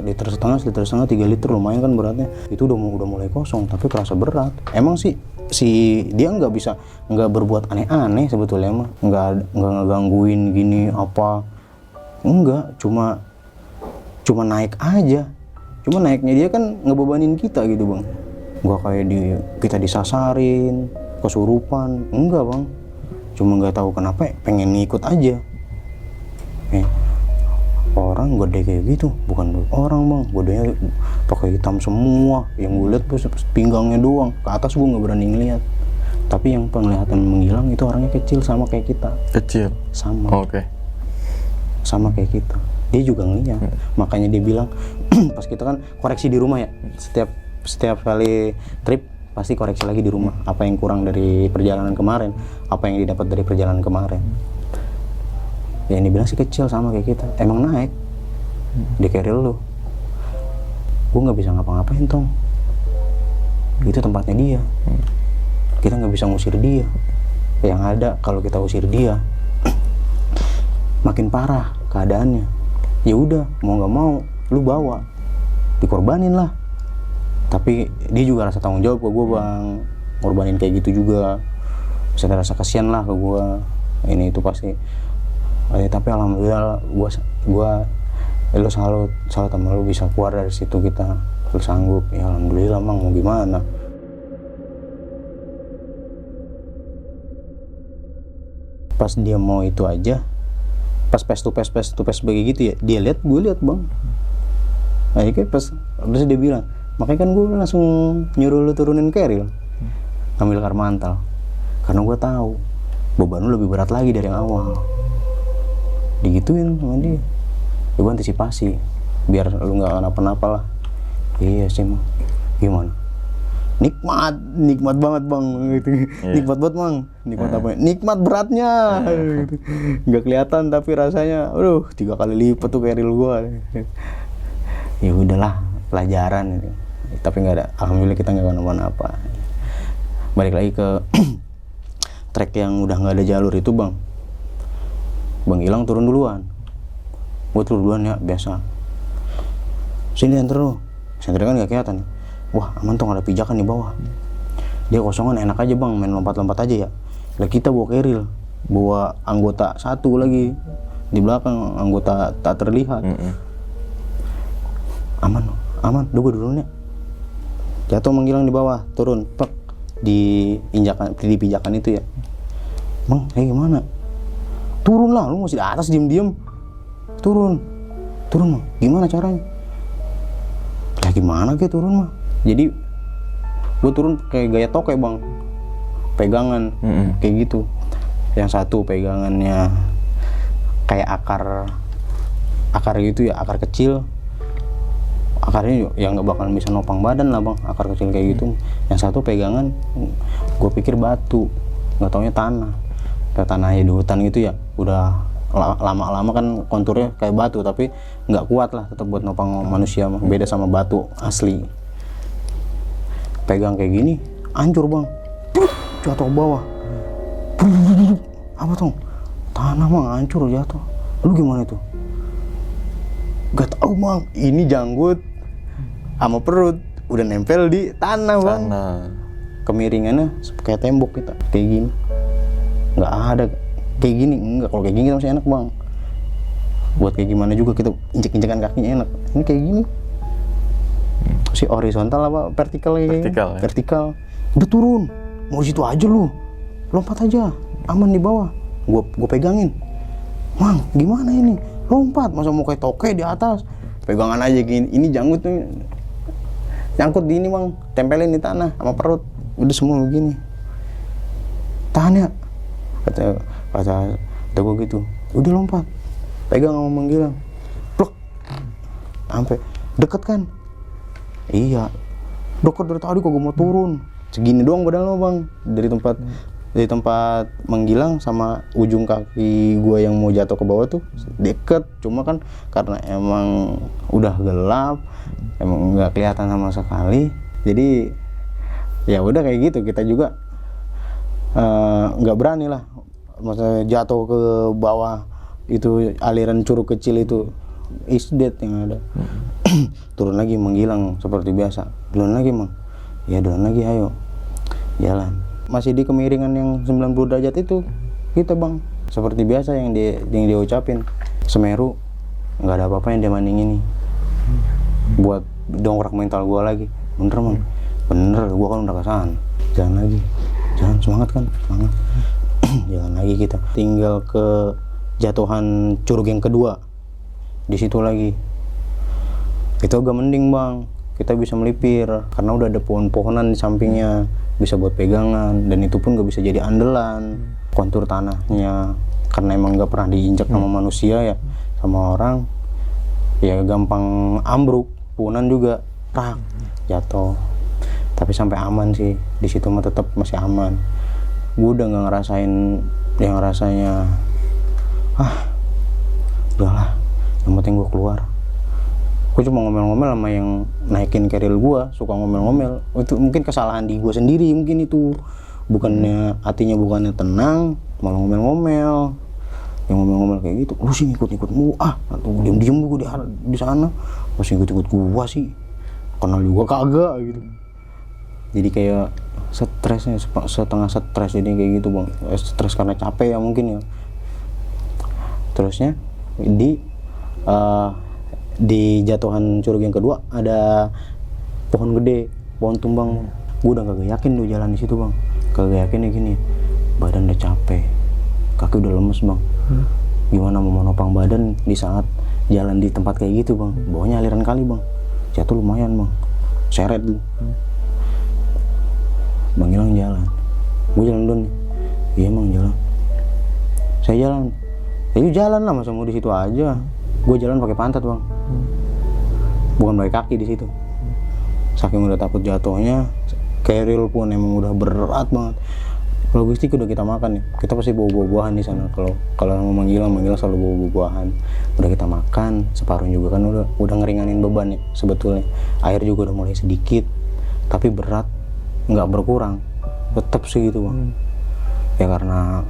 liter, 3 liter lumayan kan beratnya. Itu udah mulai kosong, tapi kerasa berat. Emang sih si dia nggak berbuat aneh-aneh sebetulnya mah, nggak ngegangguin gini apa, enggak, cuma naik aja. Cuma naiknya dia kan ngebebanin kita gitu bang. Nggak kayak kita disasarin, kesurupan, enggak bang. Cuma nggak tahu kenapa pengen ngikut aja. Orang gede kayak gitu, bukan orang bang, godenya pakai hitam semua. Yang gue lihat tuh pinggangnya doang, ke atas gue nggak berani ngeliat. Tapi yang penglihatan menghilang itu orangnya kecil sama kayak kita. Kecil? Sama. Oke. Sama kayak kita. Dia juga ngeliat. Makanya dia bilang, pas kita kan koreksi di rumah ya. Setiap kali trip pasti koreksi lagi di rumah. Apa yang kurang dari perjalanan kemarin, apa yang didapat dari perjalanan kemarin. Ya ini bilang sih kecil sama kayak kita, emang naik di keril lu. Gue nggak bisa ngapa-ngapain tong, itu tempatnya dia. Kita nggak bisa ngusir dia. Yang ada kalau kita usir dia makin parah keadaannya. Ya udah, mau nggak mau lu bawa, dikorbanin lah. Tapi dia juga rasa tanggung jawab ke gue bang, ngorbanin kayak gitu juga. Bisa rasa kasihan lah ke gue. Ini itu pasti. Tapi alhamdulillah gua lu salut sama lu bisa keluar dari situ, kita lu sanggup. Ya alhamdulillah mang, mau gimana. Pas dia mau itu aja, pas face to face begitu ya, dia lihat, gue lihat bang. Nah kayak pas terus dia bilang, makanya kan gue langsung nyuruh lu turunin keril, ambil karmantal, karena gue tahu beban lu lebih berat lagi dari yang awal. Digituin sama dia, gue antisipasi biar lu nggak kenapa-napa lah. Iya sih mang, gimana? Nikmat banget bang gitu. Yeah. Nikmat banget bang, nikmat apa? Nikmat beratnya, gitu. Nggak kelihatan tapi rasanya, 3 kali lipat tuh keril gua. Ya udahlah, pelajaran. Tapi nggak ada, alhamdulillah kita nggak kenapa-napa. Balik lagi ke trek yang udah nggak ada jalur itu bang. Bang Gilang turun duluan, gue turun duluan ya biasa. Sini anter lu, senter kan nggak kelihatan. Wah aman tuh, ada pijakan di bawah. Dia kosongan enak aja bang, main lompat-lompat aja ya. Lah kita bawa keril, bawa anggota satu lagi di belakang, anggota tak terlihat. Aman, gue duluan ya. Jatuh Bang Gilang di bawah, turun, pek di pijakan itu ya. Bang, gimana? Turun lah, lu masih di atas diem-diem. Turun mah, gimana caranya? Lah gimana kayak turun mah? Jadi gue turun kayak gaya toke bang, pegangan kayak gitu. Yang satu pegangannya kayak akar gitu ya, akar kecil, akarnya yang nggak bakalan bisa nopang badan lah bang, akar kecil kayak gitu. Yang satu pegangan gue pikir batu, nggak taunya tanah, kayak tanah di hutan gitu ya, udah lama-lama kan konturnya kayak batu tapi nggak kuat lah tetap buat nopang manusia mah, beda sama batu asli. Pegang kayak gini hancur bang, jatuh ke bawah. Apa tuh, tanah bang hancur jatuh. Lu gimana itu? Gak tau bang, ini janggut sama perut udah nempel di tanah bang. Kemiringannya kayak tembok kita, kayak gini. Nggak ada kayak gini, enggak. Kalau kayak gini kita masih enak bang. Buat kayak gimana juga kita injek-injekan kakinya enak. Ini kayak gini. Si horizontal apa vertikal kayak Vertikal, ya? Vertikal. Udah turun, mau di situ aja lu, lompat aja, aman di bawah. Gua pegangin. Mang, gimana ini? Lompat, masa mau kayak toke di atas? Pegangan aja gini. Ini janggut nih, nyangkut di ini bang, tempelin di tanah sama perut. Udah semua begini. Tahan ya, kata gue gitu. Udah lompat, pegang sama menggilang, plek, sampai deket kan? Iya, deket dari tadi kok gue mau turun. Segini doang badan lo bang, dari tempat menggilang sama ujung kaki gue yang mau jatuh ke bawah tuh deket. Cuma kan karena emang udah gelap, emang nggak kelihatan sama sekali. Jadi ya udah kayak gitu, kita juga nggak berani lah, maksudnya jatuh ke bawah itu aliran curug kecil itu is dead yang ada. Turun lagi menghilang seperti biasa, duluan lagi mang, ya duluan lagi ayo jalan. Masih di kemiringan yang 90 derajat itu kita bang, seperti biasa yang dia ucapin, Semeru nggak ada apa-apa yang dia manding ini, buat dongkrak mental gua lagi. Bener mang, bener, gua kan udah kesana, jalan lagi, jalan, semangat kan, semangat. Jalan lagi kita, tinggal ke jatuhan curug yang kedua, di situ lagi. Itu agak mending bang, kita bisa melipir karena udah ada pohon-pohonan di sampingnya, bisa buat pegangan, dan itu pun gak bisa jadi andalan. Kontur tanahnya karena emang gak pernah diinjak sama manusia ya, sama orang, ya gampang ambruk, pohonan juga rak jatuh. Tapi sampai aman sih, di situ mah tetap masih aman. Gue udah nggak ngerasain yang rasanya udahlah, yang penting gue keluar. Gue cuma ngomel-ngomel sama yang naikin keril gue, suka ngomel-ngomel. Itu mungkin kesalahan di gue sendiri, mungkin itu bukannya hatinya bukannya tenang, malah ngomel-ngomel. Yang ngomel-ngomel kayak gitu, lu sih ngikut-ngikut gue, diem-diem gue di sana, masih ngikut-ngikut gue sih, kenal juga kagak gitu. Jadi kayak stresnya setengah stres, jadi kayak gitu bang, stres karena capek ya mungkin ya. Terusnya di jatuhan curug yang kedua ada pohon gede, pohon tumbang. Gue udah kagak yakin tuh jalan di situ bang, kagak yakin ya gini, badan udah capek, kaki udah lemes bang. Gimana mau nopang badan di saat jalan di tempat kayak gitu bang, bawahnya aliran kali bang, jatuh lumayan bang, seret dulu. Bang Gilang jalan, gue jalan dulu nih. Iya emang jalan, saya jalan. Ya jalan lah, masa mau di situ aja. Gue jalan pakai pantat bang, bukan pakai kaki di situ. Saking udah takut jatuhnya, keril pun emang udah berat banget. Logistik udah kita makan ya, kita pasti bawa buah-buahan di sana. Kalau mau manggilang selalu bawa buah-buahan. Udah kita makan, separuh juga kan udah ngeringanin beban ya sebetulnya. Air juga udah mulai sedikit, tapi berat nggak berkurang, tetap sih gitu bang. Ya karena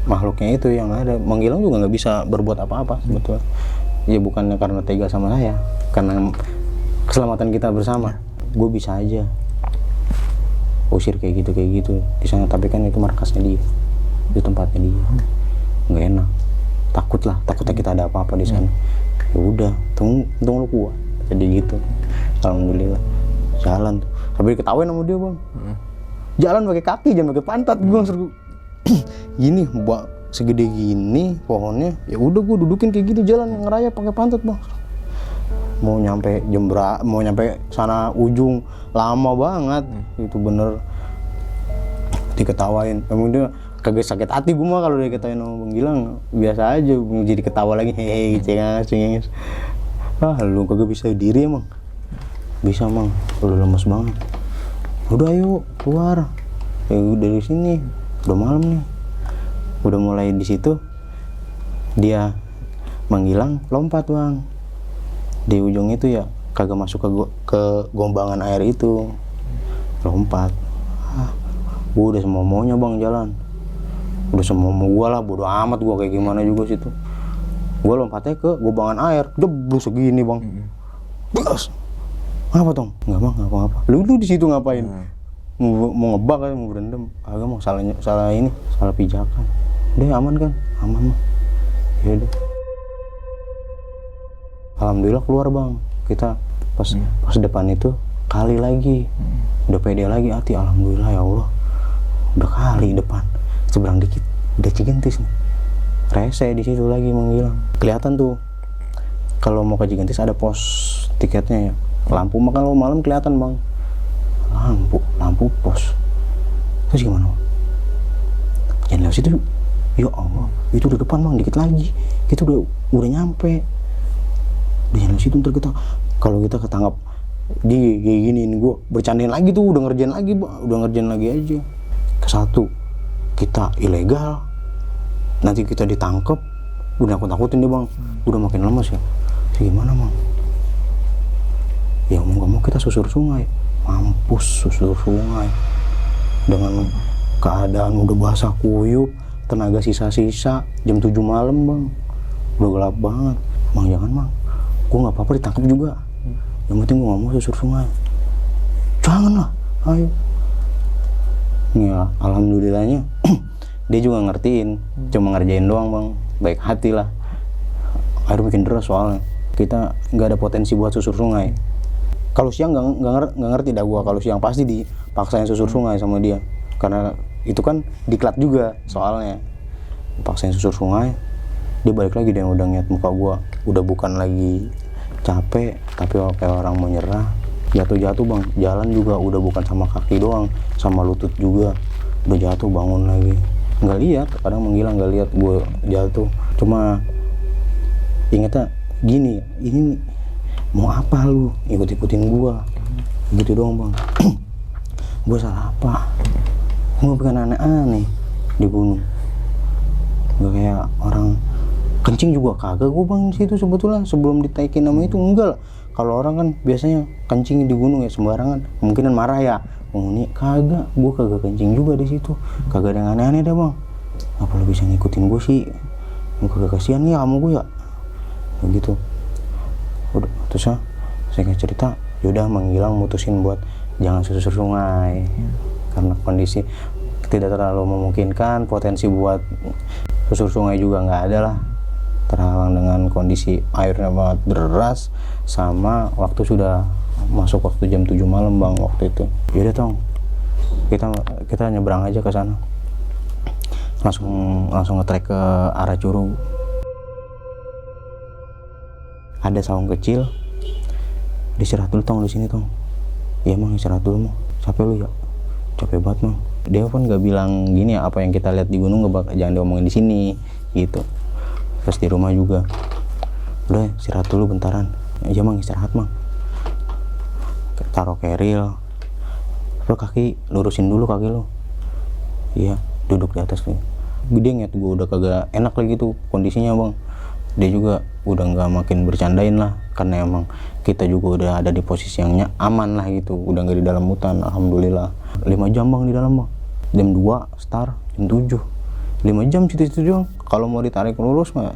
makhluknya itu yang ada. Manggilang juga nggak bisa berbuat apa-apa sebetulnya. Ya bukannya karena tega sama saya, karena keselamatan kita bersama. Gue bisa aja usir kayak gitu di sana, tapi kan itu markasnya dia, itu tempatnya dia, nggak enak. Takutnya kita ada apa-apa di sana. Ya udah, untung lu kuat, jadi gitu. Alhamdulillah jalan tuh, tapi diketawain sama dia bang. Jalan pakai kaki, jangan pakai pantat. Gue seru gini, segede gini pohonnya, ya udah gue dudukin kayak gitu, jalan ngerayap pakai pantat bang. mau nyampe mau nyampe sana ujung lama banget. Itu bener diketawain. Emang dia kagak sakit hati gue mah kalau diketawain sama Bang Gilang, biasa aja, jadi ketawa lagi, hehe, cengas. Lu kagak bisa diri emang. Bisa Mang, lu lemes banget. Udah ayo keluar. Dari sini udah malam nih. Udah mulai di situ dia Bang Gilang lompat Bang. Di ujung itu ya kagak masuk ke gombangan air itu. Lompat. Gua udah semau-maunya Bang jalan. Udah semau-mau gua lah, bodo amat gua kayak gimana juga situ. Gua lompatnya ke gombangan air, jeblus segini Bang. Blas. Apa Tong? Enggak Bang, apa-apa. Lu di situ ngapain? Mau ngebak aja, mau berendam. Agak mau salah pijakan. Udah aman kan? Aman Bang. Ya udah. Alhamdulillah keluar Bang. Kita pas depan itu kali lagi. Udah pede lagi hati, alhamdulillah ya Allah. Udah kali depan. Seberang dikit udah Cigentis nih. Rese di situ lagi menghilang. Kelihatan tuh. Kalau mau ke Cigentis ada pos tiketnya ya. Lampu mah kalau malam kelihatan Bang. Lampu pos. Terus gimana Bang? Jangan lewat situ. Ya Allah, itu di depan Bang, dikit lagi. Kita udah nyampe. Di jalan situ ntar kita, kalau kita ketangkap di kayak giniin gue bercandain lagi tuh, udah ngerjain lagi aja. Kesatu kita ilegal, nanti kita ditangkap, udah nakut-nakutin dia Bang, udah makin lemes ya. Gimana Bang? Ya mau gak mau kita susur sungai, mampus susur sungai dengan keadaan udah basah kuyup, tenaga sisa-sisa, jam 7 malam Bang, udah gelap banget. Bang jangan Bang, gue nggak apa-apa ditangkap juga, yang penting gue nggak mau susur sungai. Jangan lah, ayo. Ya alhamdulillahnya dia juga ngertiin, cuma ngerjain doang Bang, baik hati lah. Air bikin deras soalnya, kita nggak ada potensi buat susur sungai. Kalau siang nggak ngerti dah gue, kalau siang pasti dipaksain susur sungai sama dia, karena itu kan diklat juga soalnya. Paksain susur sungai, dia balik lagi, dia udah ngeliat muka gue udah bukan lagi capek tapi kayak orang mau nyerah. Jatuh Bang, jalan juga udah bukan sama kaki doang, sama lutut juga udah jatuh, bangun lagi. Nggak lihat, kadang menghilang nggak lihat gue jatuh, cuma ingetnya gini, ini mau apa lu ikut-ikutin gue gitu doang Bang. Gue salah apa? Gue bukan aneh-aneh di gunung, nggak kayak orang kencing juga kagak gue Bang situ sebetulnya, sebelum ditaikin nama itu enggak lah. Kalau orang kan biasanya kencing di gunung ya sembarangan, kemungkinan marah ya. Oh ini kagak, gue kagak kencing juga di situ, kagak ada yang aneh-aneh dah Bang. Apa lu bisa ngikutin gue sih? Gue kagak kasihan ya sama gue ya, begitu. Udah terus saya cerita, yaudah Bang Gilang mutusin buat jangan susur sungai karena kondisi tidak terlalu memungkinkan, potensi buat susur sungai juga nggak ada lah, terhalang dengan kondisi airnya banget deras, sama waktu sudah masuk waktu jam 7 malam Bang waktu itu. Yaudah Tong, kita nyebrang aja ke sana, langsung nge-trek ke arah Curug. Ada saung kecil, istirahat dulu Tong di sini Tong. Iya Mang, istirahat dulu Mang, capek lu ya? Capek banget Mang. Dia pun gak bilang gini ya, apa yang kita lihat di gunung jangan diomongin di sini gitu. Terus di rumah juga, udah istirahat dulu bentaran. Iya Mang, istirahat Mang. Taruh keril, lu kaki lurusin dulu kaki lu. Iya, duduk di atas nih. Dia ngeliat gue udah kagak enak lagi tuh kondisinya Bang. Dia juga udah nggak makin bercandain lah, karena emang kita juga udah ada di posisi yang aman lah gitu, udah nggak di dalam hutan. Alhamdulillah 5 jam Bang di dalam Bang, jam 2 start, jam 7 5 jam situ doang. Kalau mau ditarik lurus mah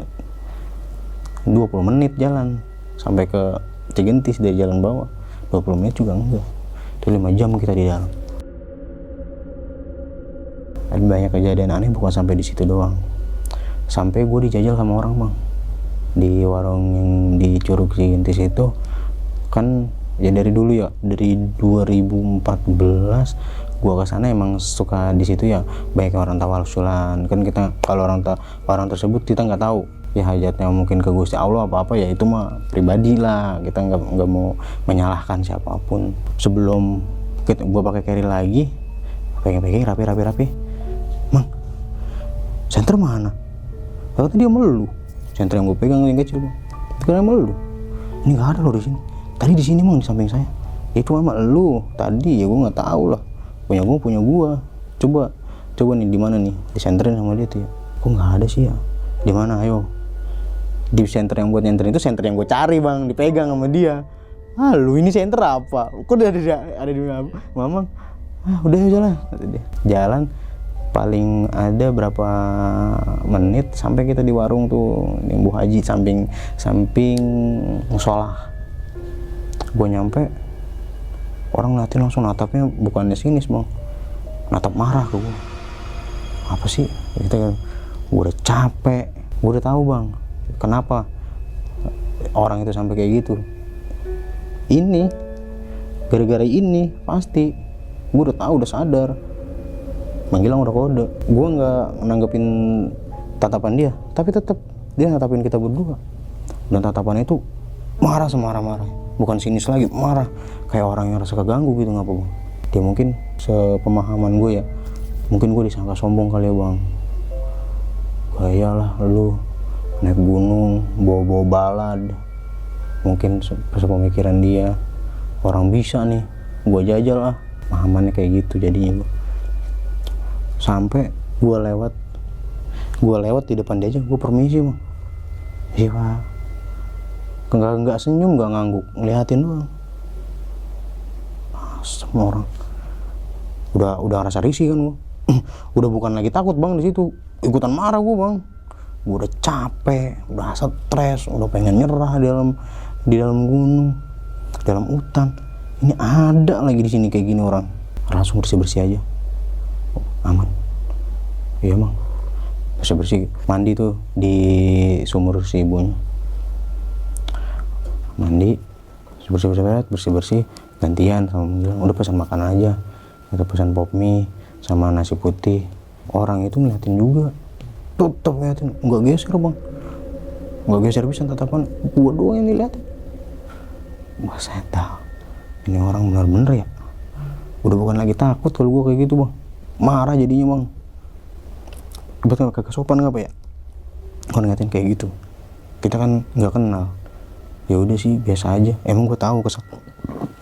20 menit jalan sampai ke Cigentis dari jalan bawah, 20 menit juga enggak, itu 5 jam kita di dalam. Ada banyak kejadian aneh, bukan sampai di situ doang. Sampai gue dijajal sama orang Bang di warung yang di Curug Cigentis itu kan. Ya dari dulu ya, dari 2014 gua kesana emang suka di situ ya, banyak orang tawasulan kan. Kita kalau orang tersebut kita nggak tahu ya hajatnya mungkin ke Gusti Allah apa ya itu mah pribadi lah, kita nggak mau menyalahkan siapapun. Sebelum gue pakai carry lagi, pegang rapi, Mang, senter mana? Ternyata dia melu. Senter yang gue pegang yang kecil, karena melu. Ini nggak ada loh di sini. Tadi di sini Mang, di samping saya. Itu mah lu tadi ya, gue nggak tahu lah. Punya gue. Coba nih di mana nih? Disenterin sama dia tuh ya. Kok nggak ada sih ya? Di mana? Ayo. Di center yang buat nyenterin itu center yang gue cari Bang, dipegang sama dia. Lu ini center apa? Kok ada di Mamang? Udah jalan. Jalan paling ada berapa menit sampai kita di warung tuh yang Bu Haji samping musola. Gue nyampe, orang ngeliatin langsung natapnya bukannya sinis Bang, natap marah ke gue. Apa sih? Gue udah capek, gue udah tahu Bang kenapa orang itu sampai kayak gitu. Ini gara-gara ini pasti. Gue udah tahu, udah sadar. Menghilang udah kode. Gue nggak nanggepin tatapan dia, tapi tetap dia natapin kita berdua. Dan tatapannya itu marah semarah-marah. Bukan sinis lagi, marah. Kayak orang yang rasa keganggu gitu, ngapa Bang? Dia mungkin sepemahaman gue ya. Mungkin gue disangka sombong kali ya Bang. Kayalah lu naik gunung, bawa balad. Mungkin sepemikiran dia, orang bisa nih, gue jajal lah. Pahamannya kayak gitu jadinya. Sampai gue lewat di depan dia aja, gue permisi Bang. Iya Pak. Nggak senyum, nggak ngangguk, ngeliatin doang. Semua orang udah rasa risih kan gue. Udah bukan lagi takut Bang di situ, ikutan marah gue Bang. Gue udah capek, udah stres, udah pengen nyerah di dalam gunung, dalam hutan. Ini ada lagi di sini kayak gini orang. Langsung bersih aja. Aman. Iya Bang. Bersih. Mandi tuh di sumur si ibunya. Mandi, bersih. Gantian sama bilang, udah pesan makan aja. Kita pesan pop mie sama nasi putih. Orang itu ngeliatin juga. Tetep ngeliatin, nggak geser Bang. Nggak geser bisa tatapan. Gua doang yang diliatin. Wah saya tahu. Ini orang bener-bener ya. Udah bukan lagi takut kalau gua kayak gitu Bang. Marah jadinya Bang. Betul kagak sopan nggak apa ya? Kalau ngeliatin kayak gitu. Kita kan nggak kenal. Ya udah sih biasa aja. Emang gua tahu kesel.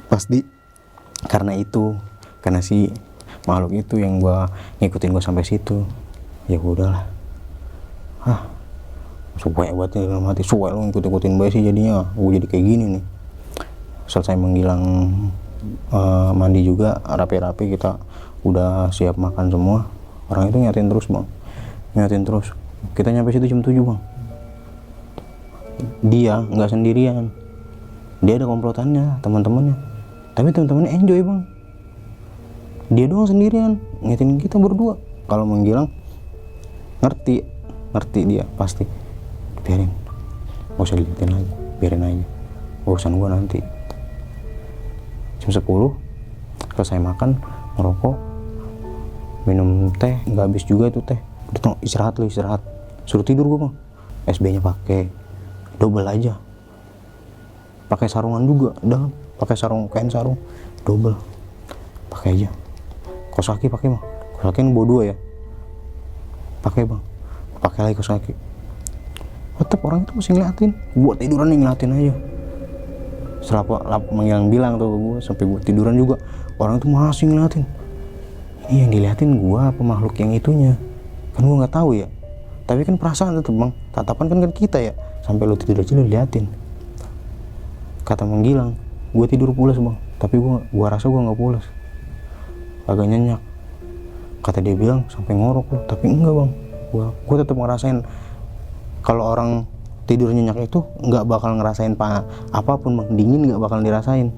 Pasti karena si makhluk itu yang gua ngikutin gua sampai situ. Ya udahlah. Supaya buat dalam hati, supaya lo ngikutin baik sih jadinya. Gua jadi kayak gini nih. Selesai menghilang mandi juga rapi-rapi, kita udah siap makan semua. Orang itu nyatin terus Bang, kita nyampe situ jam 7 Bang. Dia nggak sendirian, dia ada komplotannya, teman-temannya. Tapi teman-temannya enjoy Bang. Dia doang sendirian ngitin kita berdua. Kalau menghilang ngerti dia pasti. Biarin, gak usah dilihatin lagi, biarin aja, urusan gua nanti. Jam 10 selesai makan, ngerokok, minum teh, nggak habis juga itu teh. Udah istirahat, suruh tidur gua Bang. SB nya pakai double aja, pakai sarungan juga dalam, pakai kain sarung double, pakai aja. Kaos kaki pakai Bang, kaos kaki bawa 2 ya, pakai Bang, pakai lagi kaos kaki. Tetep orang itu masih ngeliatin, gua tiduran nih ngeliatin aja. Setelah menghilang bilang tuh gue, sampai gue tiduran juga, orang itu masih ngeliatin. Ini yang diliatin gua apa makhluk yang itunya? Kan gua nggak tahu ya. Tapi kan perasaan tetep Bang, tatapan kan kita ya. Sampai lu tidur aja lu liatin. Kata menghilang, gue tidur pulas Bang. Tapi gua rasa gua nggak pulas, agak nyenyak. Kata dia bilang sampai ngorok lu, tapi enggak Bang. Gua tetap ngerasain. Kalau orang tidur nyenyak itu nggak bakal ngerasain apapun Bang. Dingin nggak bakal dirasain.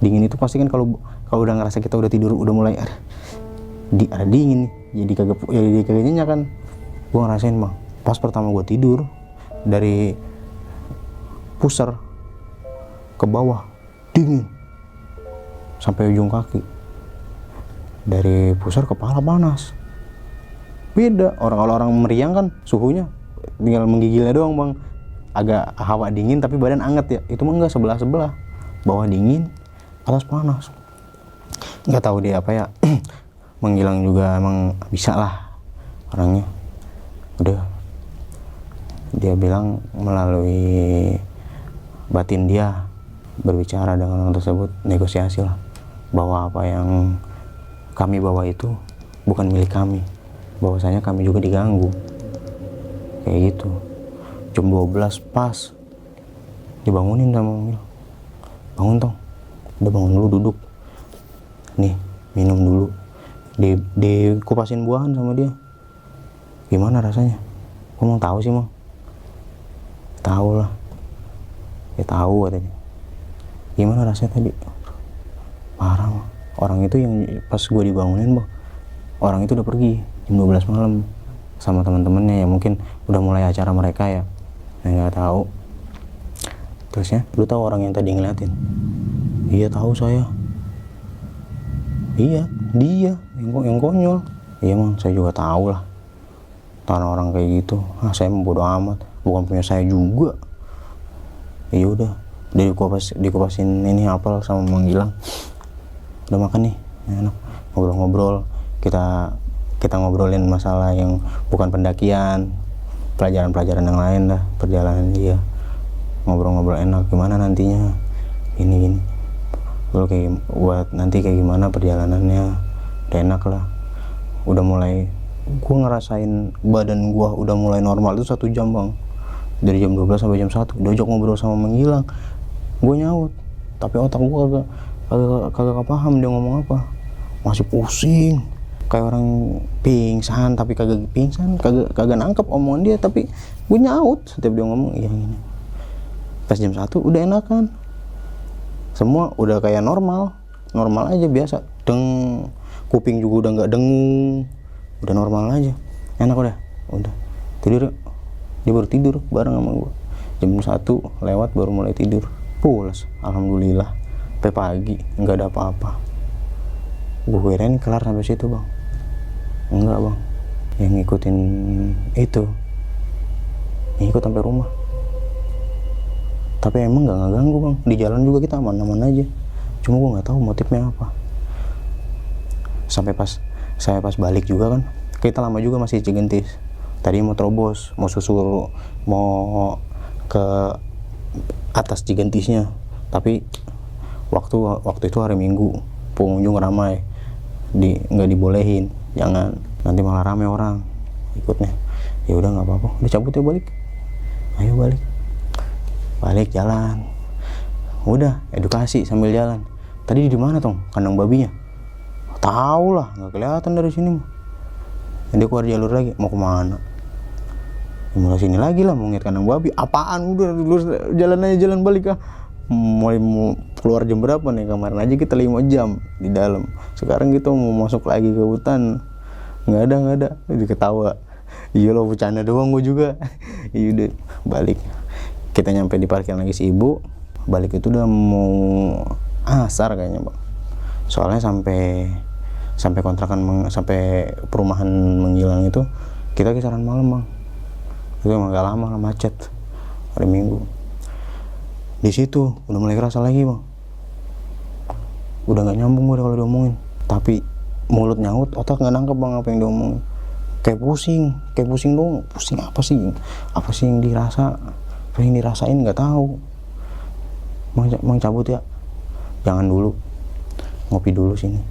Dingin itu pasti kan kalau udah ngerasa kita udah tidur, udah mulai ada dingin nih, jadi kagak nyenyak kan. Gua ngerasain Bang, pas pertama gua tidur dari pusar ke bawah dingin sampai ujung kaki. Dari pusar kepala panas. Beda. Kalau orang meriang kan suhunya tinggal menggigilnya doang bang. Agak hawa dingin tapi badan anget ya. Itu mah enggak, sebelah bawah dingin atas panas. Nggak tahu dia apa ya. Menghilang juga emang bisa lah orangnya. Udah dia bilang melalui batin dia berbicara dengan orang tersebut, negosiasi lah bahwa apa yang kami bawa itu bukan milik kami, bahwasanya kami juga diganggu kayak gitu. Jam 12 pas dibangunin sama Mil, bangun tong, udah bangun dulu, duduk nih, minum dulu, dikupasin buahan sama dia. Gimana rasanya? Gua mau tahu sih, Mang. Tahu lah. Ya tahu katanya. Gimana rasanya tadi? Parah, Mang. Orang itu yang pas gue dibangunin, Bang. Orang itu udah pergi jam 12 malam sama teman-temannya yang mungkin udah mulai acara mereka ya. Nggak tahu. Terusnya, lu tahu orang yang tadi ngeliatin? Iya, tahu saya. Iya, dia yang konyol. Iya, Mang, saya juga tahu lah. Tanah orang kayak gitu, saya bodo amat, bukan punya saya juga. Ya udah dikupasin ini apel sama menghilang. Udah makan nih, enak, ngobrol-ngobrol, kita ngobrolin masalah yang bukan pendakian, pelajaran yang lain dah, perjalanan dia. Ngobrol-ngobrol enak, gimana nantinya, ini lo kayak buat nanti kayak gimana perjalanannya, udah enak lah. Udah mulai gue ngerasain badan gue udah mulai normal itu 1 jam, Bang. Dari jam 12 sampai jam 1 diajak ngobrol sama menghilang, gue nyaut tapi otak gue kagak paham dia ngomong apa, masih pusing kayak orang pingsan, tapi kagak pingsan, kagak nangkep omongan dia, tapi gue nyaut setiap dia ngomong iya gini. Pas jam 1 udah enakan, semua udah kayak normal aja, biasa, kuping juga udah nggak dengung, udah normal aja, enak udah tidur. Dia baru tidur bareng sama gue jam 1 lewat, baru mulai tidur, pulas, alhamdulillah. Sampai pagi nggak ada apa-apa. Gue kirain kelar sampai situ, Bang. Enggak, Bang, yang ngikutin itu ngikut sampai rumah, tapi emang nggak ngeganggu, Bang. Di jalan juga kita aman-aman aja, cuma gue nggak tahu motifnya apa. Sampai saya pas balik juga kan, kita lama juga masih Cigentis. Tadi mau terobos, mau susul, mau ke atas Cigentisnya, tapi waktu itu hari Minggu, pengunjung ramai, nggak dibolehin, jangan, nanti malah rame orang ikutnya. Ya udah nggak apa-apa, udah cabut ya, balik, ayo balik jalan. Udah edukasi sambil jalan. Tadi di mana tong kandang babinya? Tahu lah, nggak kelihatan dari sini mah. Dia keluar jalur lagi, mau kemana? Ya, mulai sini lagi lah, mau ngeliat kandang babi. Apaan, udah lurus jalan aja, jalan balik ah. Mau keluar jam berapa nih? Kemarin aja kita 5 jam di dalam. Sekarang kita mau masuk lagi ke hutan, nggak ada. Dia ketawa. Iya lo, bercanda doang gue juga. Iya udah balik. Kita nyampe di parkiran lagi si ibu. Balik itu udah mau asar kayaknya, Bang. Soalnya sampai kontrakan sampai perumahan menghilang itu kita kisaran malam, Bang. Itu emang gak lama, macet hari Minggu. Di situ udah mulai kerasa lagi, Bang. Udah nggak nyambung gue kalau diomongin, tapi mulut nyaut, otak nggak nangkep, Bang, apa yang diomongin. Kayak pusing dong. Pusing apa sih yang dirasa, apa yang dirasain nggak tahu. Mang cabut ya, jangan dulu, ngopi dulu sini.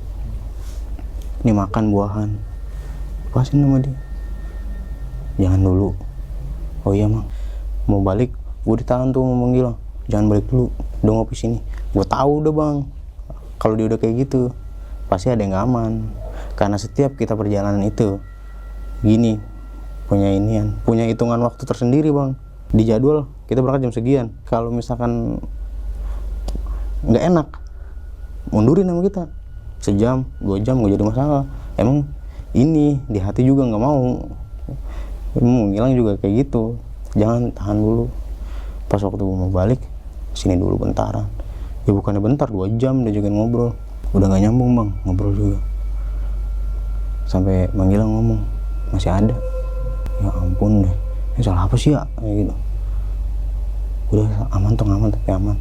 Ini makan buahan, pasin sama dia. Jangan dulu. Oh iya, Mang, mau balik, gue ditahan tuh mau menghilang. Jangan balik dulu, udah ngopi sini. Gue tahu udah, Bang, kalau dia udah kayak gitu pasti ada yang gak aman. Karena setiap kita perjalanan itu gini, punya hitungan waktu tersendiri, Bang. Di jadwal kita berangkat jam sekian. Kalau misalkan nggak enak, mundurin sama kita sejam 2 jam, nggak jadi masalah. Emang ini di hati juga nggak mau ngilang juga kayak gitu. Jangan, tahan dulu. Pas waktu gue mau balik sini dulu bentaran, ya bukannya bentar, 2 jam udah juga ngobrol, udah nggak nyambung, Bang, ngobrol juga. Sampai menghilang ngomong masih ada. Ya ampun deh, ini salah apa sih ya, kayak gitu. Udah aman toh, aman, tapi aman.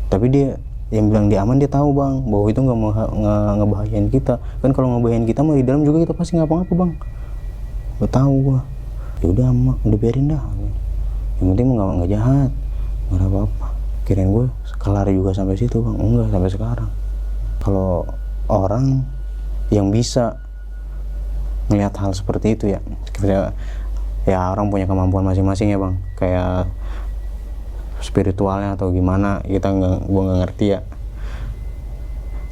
Tapi dia yang bilang dia aman, dia tahu bang bahwa itu nggak ngebahayain kita. Kan kalau ngebahayain kita mah di dalam juga kita pasti ngapa-ngapa bang. Gue tahu gua. Ya udah aman, udah biarin dah. Yang penting nggak jahat, nggak ada apa-apa. Kirain gue kelar juga sampai situ bang, enggak sampai sekarang. Kalau orang yang bisa melihat hal seperti itu ya, ya orang punya kemampuan masing-masing ya bang, kayak spiritualnya atau gimana, gua nggak ngerti ya.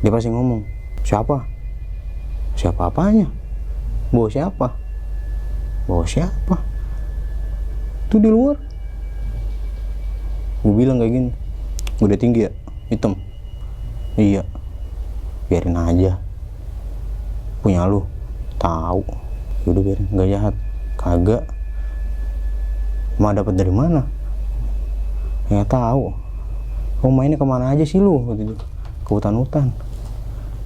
Dia pasti ngomong, siapa apanya, bawa siapa tuh di luar. Gue bilang kayak gini, udah tinggi ya, hitam, iya, biarin aja, punya lu, tahu, udah biarin, nggak jahat, kagak, mau dapat dari mana, nggak tahu, kamu mainnya kemana aja sih lu, gitu, ke hutan,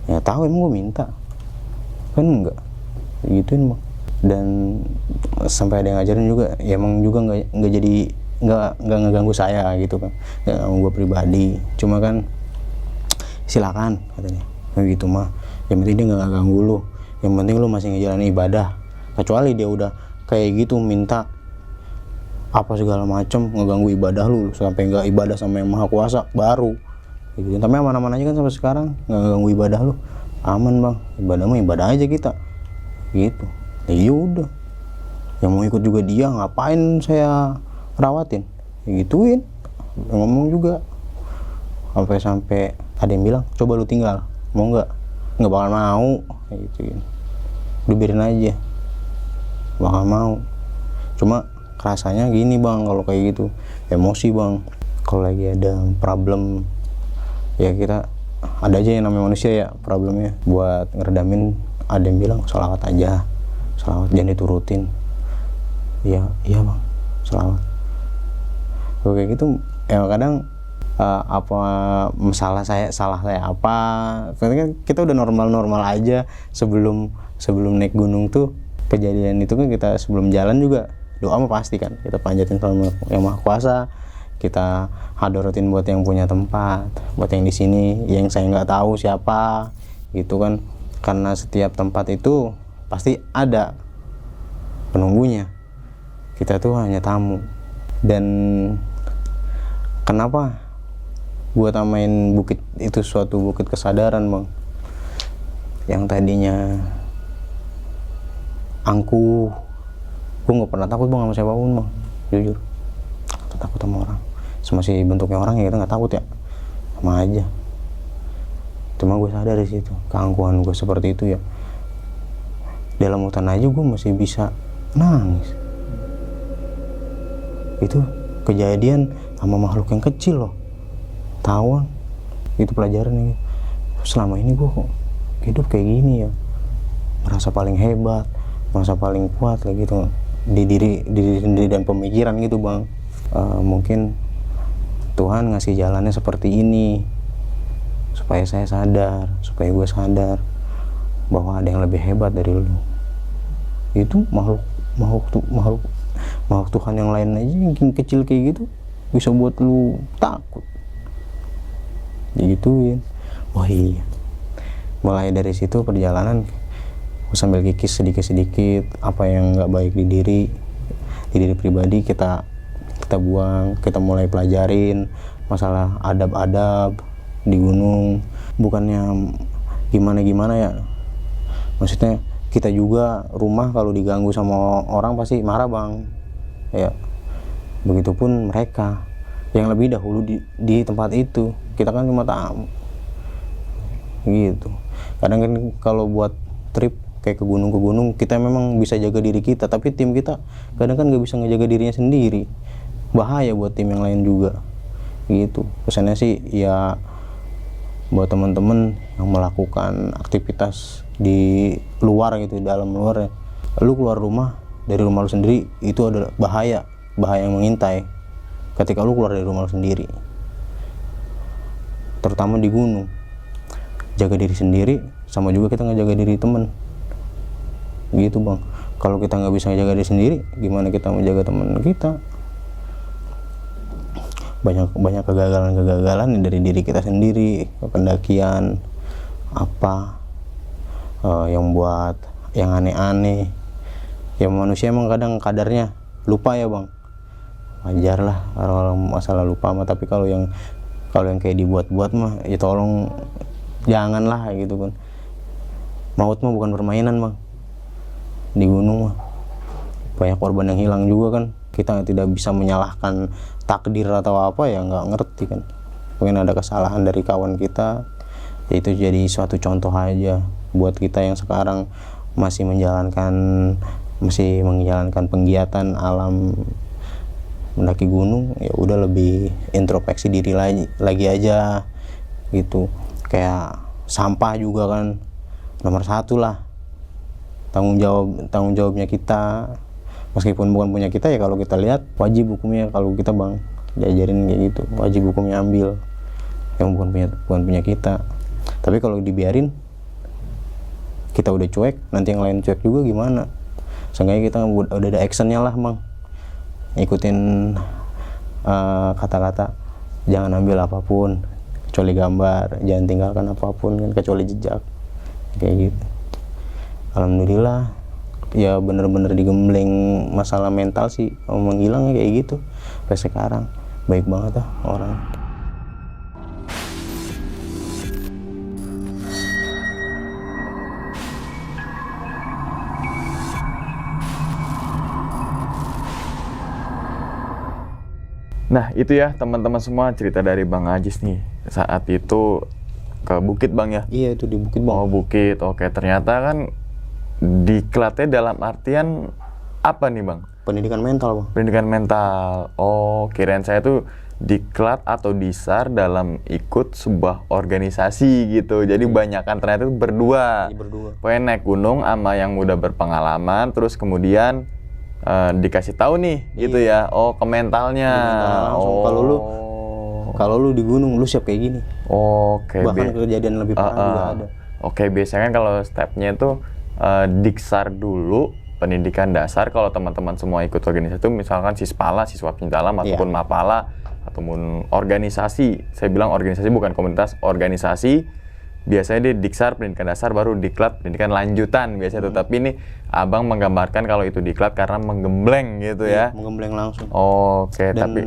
ya tahu emang gue minta, kan enggak, gituin bang. Dan sampai ada yang ngajarin juga, ya emang juga nggak jadi nggak ngeganggu saya gitu kan, nggak ganggu gue pribadi, cuma kan silakan katanya, kayak gitu mah, yang penting dia nggak ganggu lu, yang penting lu masih ngejalanin ibadah. Kecuali dia udah kayak gitu minta apa segala macam, ngeganggu ibadah lu sampai nggak ibadah sama yang maha kuasa, baru gitu. Tapi aman-aman aja kan sampai sekarang, nggak ngeganggu ibadah lu, aman bang, ibadah mah ibadah aja kita gitu. Ya udah, yang mau ikut juga dia, ngapain saya rawatin, ya gituin. Ngomong juga sampai ada yang bilang, coba lu tinggal, mau nggak bakal mau, kayak gituin. Udah biarin aja, bakal mau. Cuma rasanya gini bang, kalau kayak gitu emosi bang. Kalau lagi ada problem ya, kita ada aja yang namanya manusia ya, problemnya. Buat ngeredamin, ada yang bilang sholawat aja, sholawat jangan diturutin. Iya bang, sholawat. Kayak gitu ya, kadang apa salah saya apa, karena kita udah normal aja. Sebelum naik gunung tuh, kejadian itu kan, kita sebelum jalan juga doa mah pasti kan, kita panjatin sama yang maha kuasa, kita hadorotin buat yang punya tempat, buat yang di sini yang saya nggak tahu siapa gitu kan, karena setiap tempat itu pasti ada penunggunya, kita tuh hanya tamu. Dan kenapa gue tamain bukit itu suatu bukit kesadaran bang, yang tadinya angkuh. Gue nggak pernah takut bang sama siapapun bang, jujur. Takut sama orang, masih bentuknya orang ya kita nggak takut ya, sama aja. Cuma gue sadar di situ keangkuhan gue seperti itu ya. Dalam hutan aja gue masih bisa nangis. Itu kejadian sama makhluk yang kecil loh, tawon. Itu pelajaran nih, selama ini gue kok hidup kayak gini ya, merasa paling hebat, merasa paling kuat kayak gitu di diri sendiri dan pemikiran gitu bang. Mungkin Tuhan ngasih jalannya seperti ini supaya saya sadar, supaya gue sadar bahwa ada yang lebih hebat dari lu. Itu makhluk Tuhan yang lain aja yang kecil kayak gitu bisa buat lu takut, gituin. Wah iya, mulai dari situ perjalanan gue sambil kikis sedikit apa yang nggak baik di diri pribadi, kita buang, kita mulai pelajarin masalah adab-adab di gunung. Bukannya gimana ya, maksudnya kita juga rumah kalau diganggu sama orang pasti marah bang ya, begitupun mereka yang lebih dahulu di tempat itu. Kita kan cuma tamu gitu. Kadang kan kalau buat trip kayak ke gunung kita memang bisa jaga diri kita, tapi tim kita kadang kan nggak bisa ngejaga dirinya sendiri, bahaya buat tim yang lain juga gitu. Pesannya sih ya buat teman-teman yang melakukan aktivitas di luar gitu, dalam luar ya, lu keluar rumah dari rumah lu sendiri itu adalah bahaya yang mengintai ketika lu keluar dari rumah lu sendiri, terutama di gunung. Jaga diri sendiri sama juga kita ngejaga diri temen gitu bang. Kalau kita nggak bisa jaga diri sendiri, gimana kita menjaga teman kita? Banyak kegagalan dari diri kita sendiri, pendakian apa yang buat yang aneh-aneh. Ya manusia emang kadang kadarnya lupa ya bang, wajar lah kalau masalah lupa mah. Tapi kalau yang kayak dibuat-buat mah ya tolong janganlah gitu kan. Maut mah bukan permainan bang, di gunung mah banyak korban yang hilang juga kan. Kita tidak bisa menyalahkan takdir atau apa, ya nggak ngerti kan. Mungkin ada kesalahan dari kawan kita, ya itu jadi suatu contoh aja buat kita yang sekarang masih menjalankan penggiatan alam mendaki gunung. Ya udah lebih introspeksi diri lagi aja gitu. Kayak sampah juga kan nomor 1 lah, tanggung jawabnya kita. Meskipun bukan punya kita, ya kalau kita lihat wajib hukumnya, kalau kita bang diajarin kayak gitu, wajib hukumnya ambil yang bukan punya kita. Tapi kalau dibiarin, kita udah cuek, nanti yang lain cuek juga gimana? Seenggaknya kita udah ada actionnya lah bang, ikutin kata-kata, jangan ambil apapun kecuali gambar, jangan tinggalkan apapun kan kecuali jejak, kayak gitu. Alhamdulillah ya bener-bener digembleng masalah mental sih, menghilang kayak gitu. Sampai sekarang baik banget orang. Nah itu ya teman-teman semua cerita dari Bang Ajis nih saat itu ke Bukit bang ya? Iya itu di Bukit bang. Oh Bukit, oke. Ternyata kan diklatnya dalam artian apa nih bang? Pendidikan mental bang. Pendidikan mental. Oh kirain saya tuh diklat atau disar dalam ikut sebuah organisasi gitu. Jadi banyakan ternyata itu berdua. Iya, berdua. Pokoknya naik gunung sama yang udah berpengalaman, terus kemudian dikasih tahu nih gitu ya. Oh ke mentalnya. Langsung. Kalau lu di gunung lu siap kayak gini. Oke. Bahkan kejadian lebih parah juga ada. Oke, biasanya kan kalau stepnya itu diksar dulu, pendidikan dasar. Kalau teman-teman semua ikut organisasi itu misalkan Sispala, siswa pencinta alam, ataupun Mapala, ataupun organisasi. Saya bilang organisasi bukan komunitas, organisasi. Biasanya di diksar pendidikan dasar, baru diklat pendidikan lanjutan biasanya tuh. Tapi ini abang menggambarkan kalau itu diklat karena menggembleng gitu ya. Menggembleng langsung. Oke, Dan tapi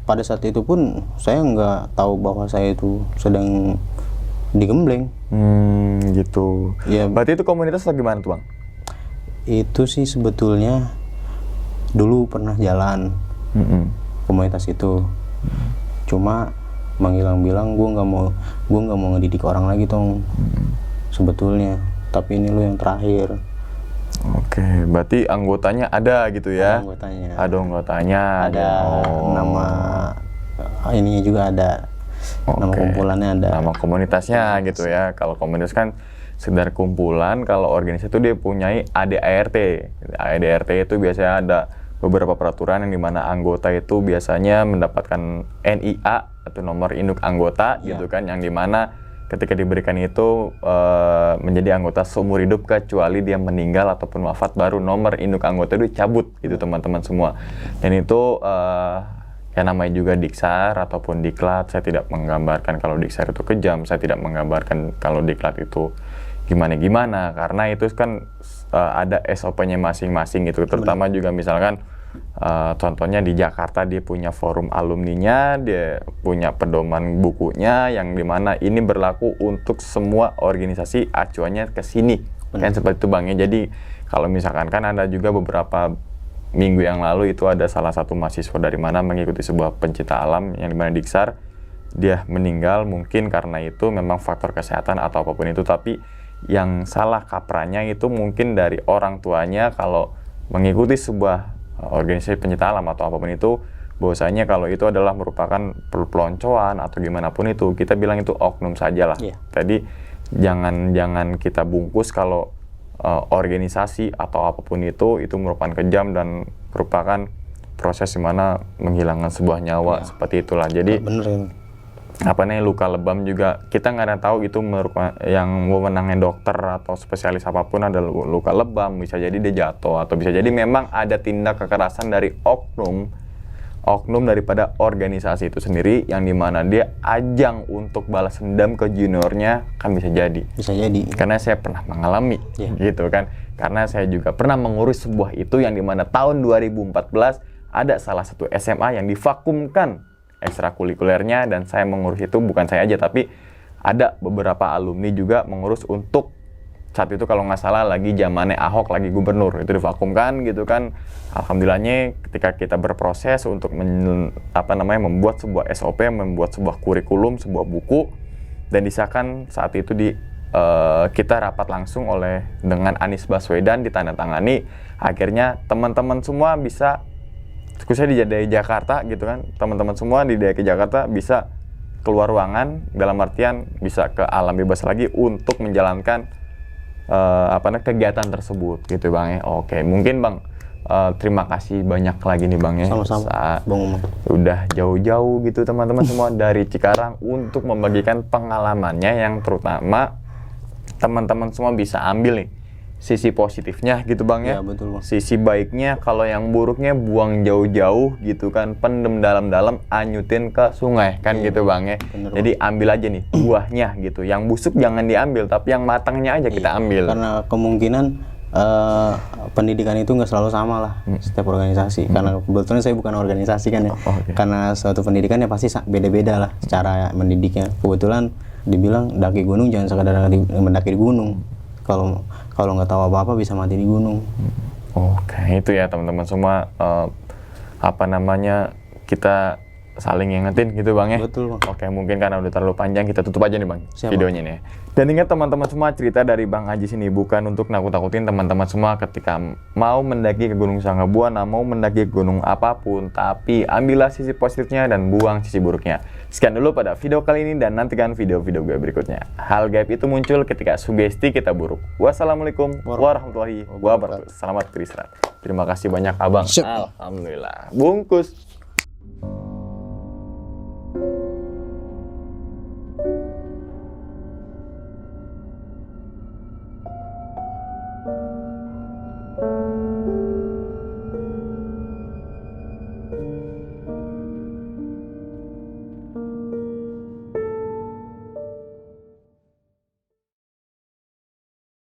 pada saat itu pun saya nggak tahu bahwa saya itu sedang digembleng. Gitu. Ya, berarti itu komunitas atau gimana tuh bang? Itu sih sebetulnya dulu pernah jalan komunitas itu. Cuma bilang gue nggak mau ngedidik orang lagi tong. Sebetulnya. Tapi ini lo yang terakhir. Oke, berarti anggotanya ada gitu ya? Ada anggotanya. Ada nama ininya juga ada. Nama kumpulannya ada. Nama komunitasnya gitu ya. Kalau komunitas kan sekedar kumpulan, kalau organisasi itu dia punyai ADART. ADART itu biasanya ada beberapa peraturan yang dimana anggota itu biasanya mendapatkan NIA atau nomor induk anggota gitu kan, yang dimana ketika diberikan itu menjadi anggota seumur hidup kecuali dia meninggal ataupun wafat, baru nomor induk anggota itu dicabut gitu teman-teman semua. Dan itu ya namanya juga diksar ataupun diklat. Saya tidak menggambarkan kalau diksar itu kejam, saya tidak menggambarkan kalau diklat itu gimana-gimana, karena itu kan ada SOP-nya masing-masing gitu. Terutama juga misalkan contohnya di Jakarta dia punya forum alumninya, dia punya pedoman bukunya yang dimana ini berlaku untuk semua organisasi, acuannya ke sini. Kan seperti itu bang ya. Jadi kalau misalkan kan ada juga beberapa minggu yang lalu itu ada salah satu mahasiswa dari mana mengikuti sebuah pencinta alam yang dimana diksar, dia meninggal mungkin karena itu memang faktor kesehatan atau apapun itu, tapi yang salah kaprahnya itu mungkin dari orang tuanya kalau mengikuti sebuah organisasi pencinta alam atau apapun itu, bahwasanya kalau itu adalah merupakan peloncoan atau gimana pun itu, kita bilang itu oknum saja lah. Jadi jangan kita bungkus kalau organisasi atau apapun itu merupakan kejam dan merupakan proses di mana menghilangkan sebuah nyawa, seperti itulah. Jadi benerin. luka lebam juga kita nggak ada tahu itu yang wewenangnya dokter atau spesialis apapun ada luka lebam, bisa jadi dia jatuh atau bisa jadi memang ada tindak kekerasan dari oknum daripada organisasi itu sendiri yang dimana dia ajang untuk balas dendam ke juniornya, kan bisa jadi karena saya pernah mengalami gitu kan, karena saya juga pernah mengurus sebuah itu yang dimana tahun 2014 ada salah satu SMA yang divakumkan ekstrakurikulernya, dan saya mengurus itu, bukan saya aja tapi ada beberapa alumni juga mengurus untuk saat itu kalau nggak salah lagi zamannya Ahok lagi gubernur, itu divakumkan gitu kan. Alhamdulillahnya ketika kita berproses untuk membuat sebuah SOP, membuat sebuah kurikulum, sebuah buku, dan disahkan saat itu kita rapat langsung dengan Anies Baswedan, ditandatangani, akhirnya teman-teman semua bisa, khususnya di Jakarta gitu kan, teman-teman semua di DKI Jakarta bisa keluar ruangan, dalam artian bisa ke alam bebas lagi untuk menjalankan kegiatan tersebut gitu Bang ya. Oke, mungkin Bang terima kasih banyak lagi nih Bang ya. Sama-sama Bang Umar. Udah jauh-jauh gitu teman-teman semua dari Cikarang untuk membagikan pengalamannya yang terutama teman-teman semua bisa ambil nih sisi positifnya gitu Bang ya. Ya betul Bang. Sisi baiknya, kalau yang buruknya buang jauh-jauh gitu kan, pendem dalam-dalam, anyutin ke sungai kan gitu Bang ya. Bener, jadi ambil aja nih buahnya gitu. Yang busuk jangan diambil, tapi yang matangnya aja kita ambil. Karena kemungkinan pendidikan itu nggak selalu sama lah setiap organisasi. Karena kebetulan saya bukan organisasi kan ya. Karena suatu pendidikan ya pasti beda-beda lah cara mendidiknya. Kebetulan dibilang daki gunung jangan sekadar mendaki di gunung. Kalau nggak tahu apa-apa bisa mati di gunung. Oke, itu ya teman-teman semua, kita saling ingetin gitu Bang ya. Betul Bang. Oke, mungkin karena udah terlalu panjang kita tutup aja nih Bang. Siap, videonya nih. Dan ingat teman-teman semua, cerita dari Bang Ajis ini bukan untuk nakut-nakutin teman-teman semua ketika mau mendaki ke Gunung Sanggabuana, mau mendaki ke gunung apapun, tapi ambillah sisi positifnya dan buang sisi buruknya. Sekian dulu pada video kali ini dan nantikan video-video gue berikutnya. Hal gaib itu muncul ketika sugesti kita buruk. Wassalamualaikum warahmatullahi wabarakatuh. Selamat beristirahat. Terima kasih banyak Abang. Alhamdulillah. Bungkus.